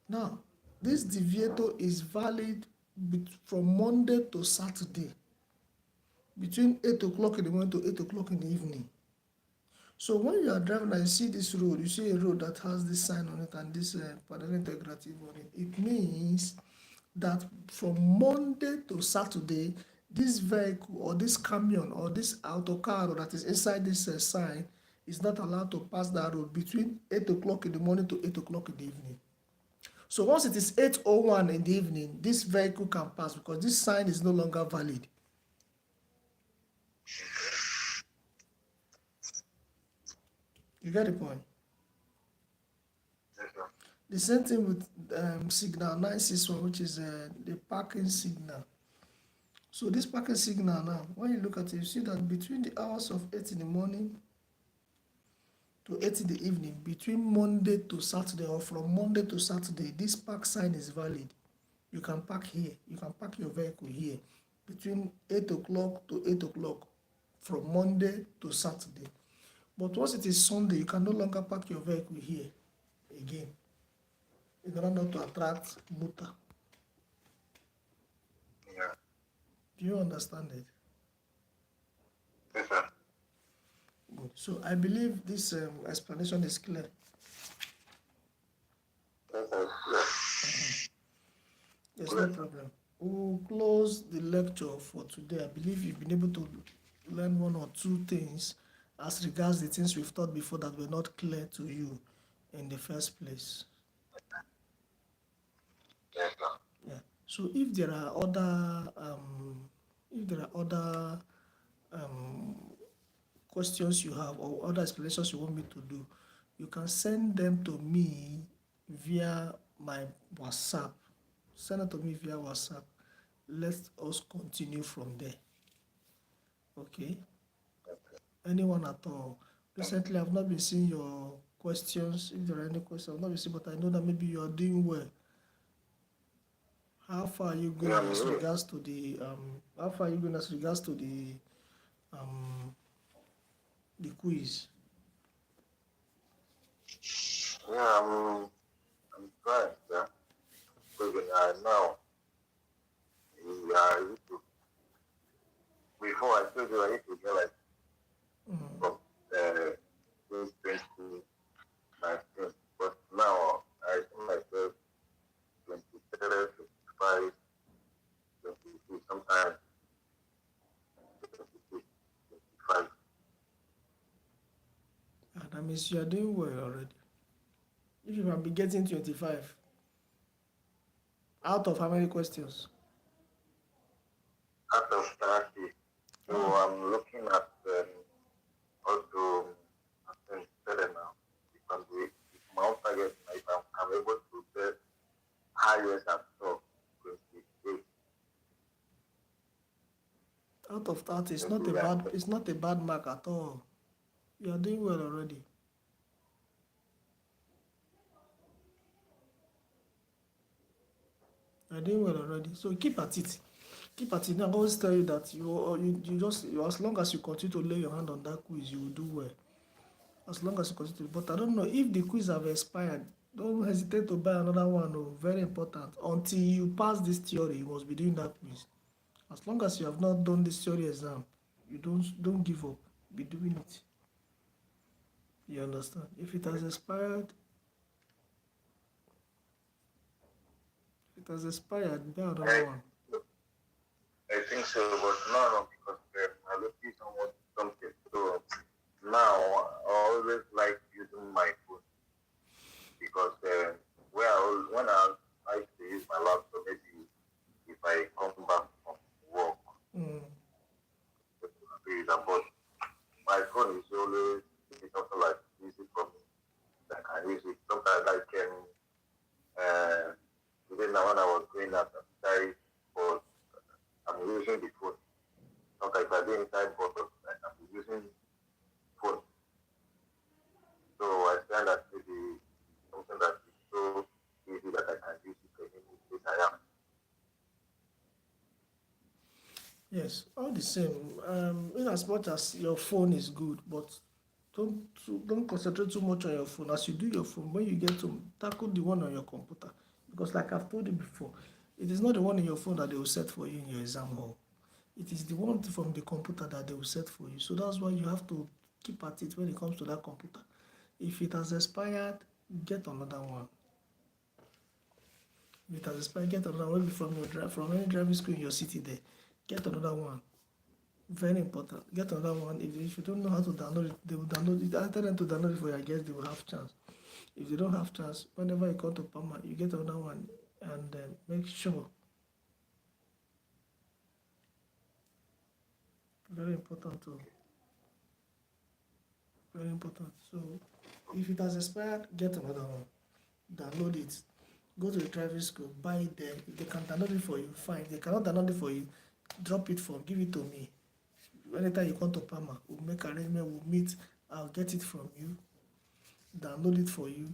Now, this divieto is valid from Monday to Saturday, between 8 o'clock in the morning to 8 o'clock in the evening. So when you are driving and you see this road, you see a road that has this sign on it and this panel integrative on it, it means that from Monday to Saturday, this vehicle or this camion or this auto car that is inside this sign is not allowed to pass that road between 8 o'clock in the morning to 8 o'clock in the evening. So once it is 8:01 in the evening, this vehicle can pass because this sign is no longer valid. You get the point? Yes, sir. The same thing with signal 961, which is the parking signal. So this parking signal now, when you look at it, you see that between the hours of 8 in the morning to 8 in the evening, between Monday to Saturday or from Monday to Saturday, this park sign is valid. You can park here. You can park your vehicle here between 8 o'clock to 8 o'clock from Monday to Saturday. But once it is Sunday, you can no longer park your vehicle here again in order not to attract motor. Yeah. Do you understand it? Yes, sir. Good. So I believe this explanation is clear. Yes, sir. Yes. There's no problem. We'll close the lecture for today. I believe you've been able to learn one or two things as regards the things we've taught before that were not clear to you in the first place. Yes, sir. Yeah. So if there are other questions you have or other explanations you want me to do, you can send them to me via my WhatsApp. Send it to me via WhatsApp. Let us continue from there. Okay? Anyone at all? Recently, I've not been seeing your questions. If there are any questions, I've not been seeing, but I know that maybe you are doing well. How far are you going as regards to the quiz? Yeah, I'm trying, sir. Because now, I used to, before I told you I used to get like from 2019, but now I see myself 23, 25, 22, sometimes 26, 25. And that means you are doing well already. If you can be getting 25 out of how many questions? Out of 30. So I'm looking at how to better now. If my own target, if I'm able to get highest at top, 28. Out of 30, it's not a bad mark at all. You are doing well already. You are doing well already. So keep at it. Keep at it. Now, I always tell you that as long as you continue to lay your hand on that quiz, you will do well. As long as you continue. But I don't know if the quiz have expired. Don't hesitate to buy another one. Oh, very important. Until you pass this theory, you must be doing that quiz. As long as you have not done this theory exam, you don't give up. Be doing it. You understand? If it has expired, buy another one. I think so, but no, because I look at something. So now I always like using my phone because when I like to use my laptop, maybe if I come back from work, but my phone is always also like easy for me. I can use it. Sometimes I can even now when I was going out but I'm using the phone. Sometimes I do inside but I'm using phone. So I find that maybe something that is so easy that I can use it any place I am. Yes, all the same. In as much as your phone is good, but don't concentrate too much on your phone. As you do your phone, when you get to tackle the one on your computer, because like I've told you before, it is not the one in your phone that they will set for you in your exam hall. It is the one from the computer that they will set for you. So that's why you have to keep at it when it comes to that computer. If it has expired, get another one. If it has expired, get another one. Maybe from any driving school in your city there. Get another one. Very important. Get another one. If you don't know how to download it, they will download it. I tell them to download it for you. I guess they will have chance. If they don't have chance, whenever you come to Palma, you get another one and make sure. Very important too. Very important. So if it has expired, get another one. Download it. Go to the driving school, buy it there. If they can download it for you, fine. If they cannot download it for you, drop it for, give it to me. Anytime you come to Palma, we'll make arrangement, we'll meet, I'll get it from you, download it for you,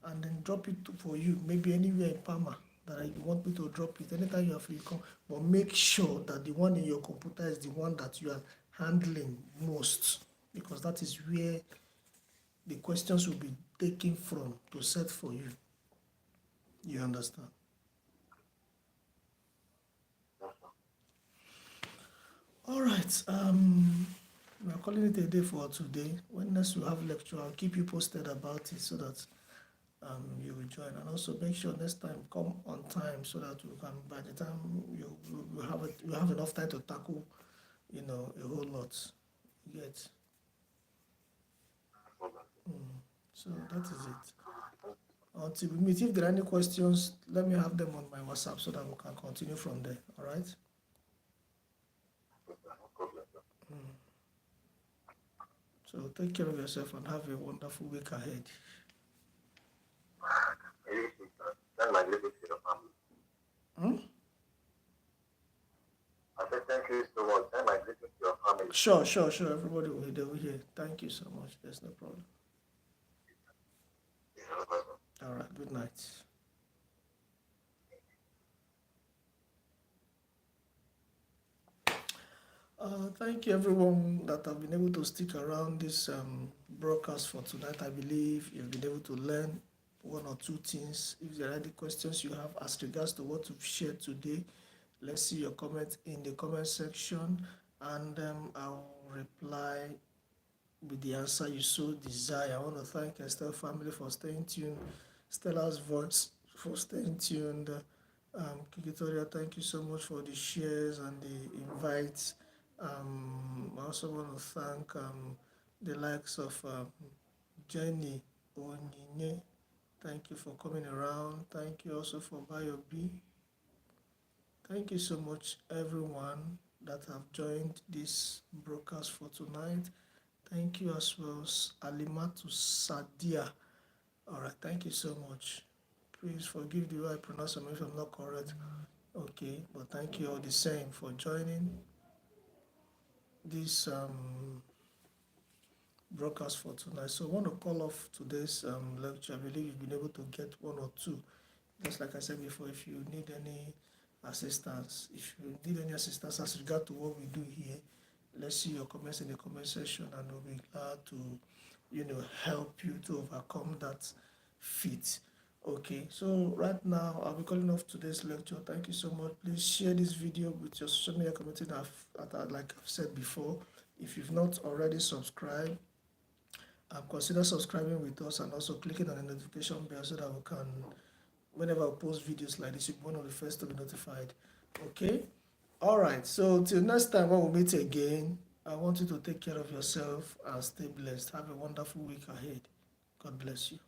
and then drop it for you, maybe anywhere in Palma that you want me to drop it. Anytime you are free, come. But make sure that the one in your computer is the one that you are handling most, because that is where the questions will be taken from to set for you. You understand? All right. We are calling it a day for today. When next we have lecture, I'll keep you posted about it so that you will join. And also make sure next time come on time so that we can, by the time you have enough time to tackle, a whole lot. You get. So that is it. Until we meet, if there are any questions, let me have them on my WhatsApp so that we can continue from there. All right? So take care of yourself and have a wonderful week ahead. Send my greetings to your family. I said thank you so much. Send my greetings to your family. Sure. Everybody will hear. Thank you so much. There's no problem. All right. Good night. Thank you everyone that have been able to stick around this broadcast for tonight. I believe you've been able to learn one or two things. If there are any questions you have as regards to what we've shared today, let's see your comments in the comment section, and I'll reply with the answer you so desire. I want to thank Estelle family for staying tuned, Stella's voice for staying tuned. Kikitoria, thank you so much for the shares and the invites. I also want to thank the likes of Jenny Onyinye. Thank you for coming around. Thank you also for Bayo B. Thank you so much, everyone that have joined this broadcast for tonight. Thank you as well, Alimatu Sadia. All right, thank you so much. Please forgive the way I pronounce them if I'm not correct. Okay, but thank you all the same for joining this broadcast for tonight. So I want to call off today's lecture. I believe you've been able to get one or two. Just like I said before, if you need any assistance, as regard to what we do here, let's see your comments in the comment section, and we'll be glad to help you to overcome that feat. Okay, so right now I'll be calling off today's lecture. Thank you so much. Please share this video with your social media community. Like I've said before, if you've not already subscribed, consider subscribing with us and also clicking on the notification bell so that we can, whenever I post videos like this, you'll be one of the first to be notified. Okay? All right, so till next time when we meet again, I want you to take care of yourself and stay blessed. Have a wonderful week ahead. God bless you.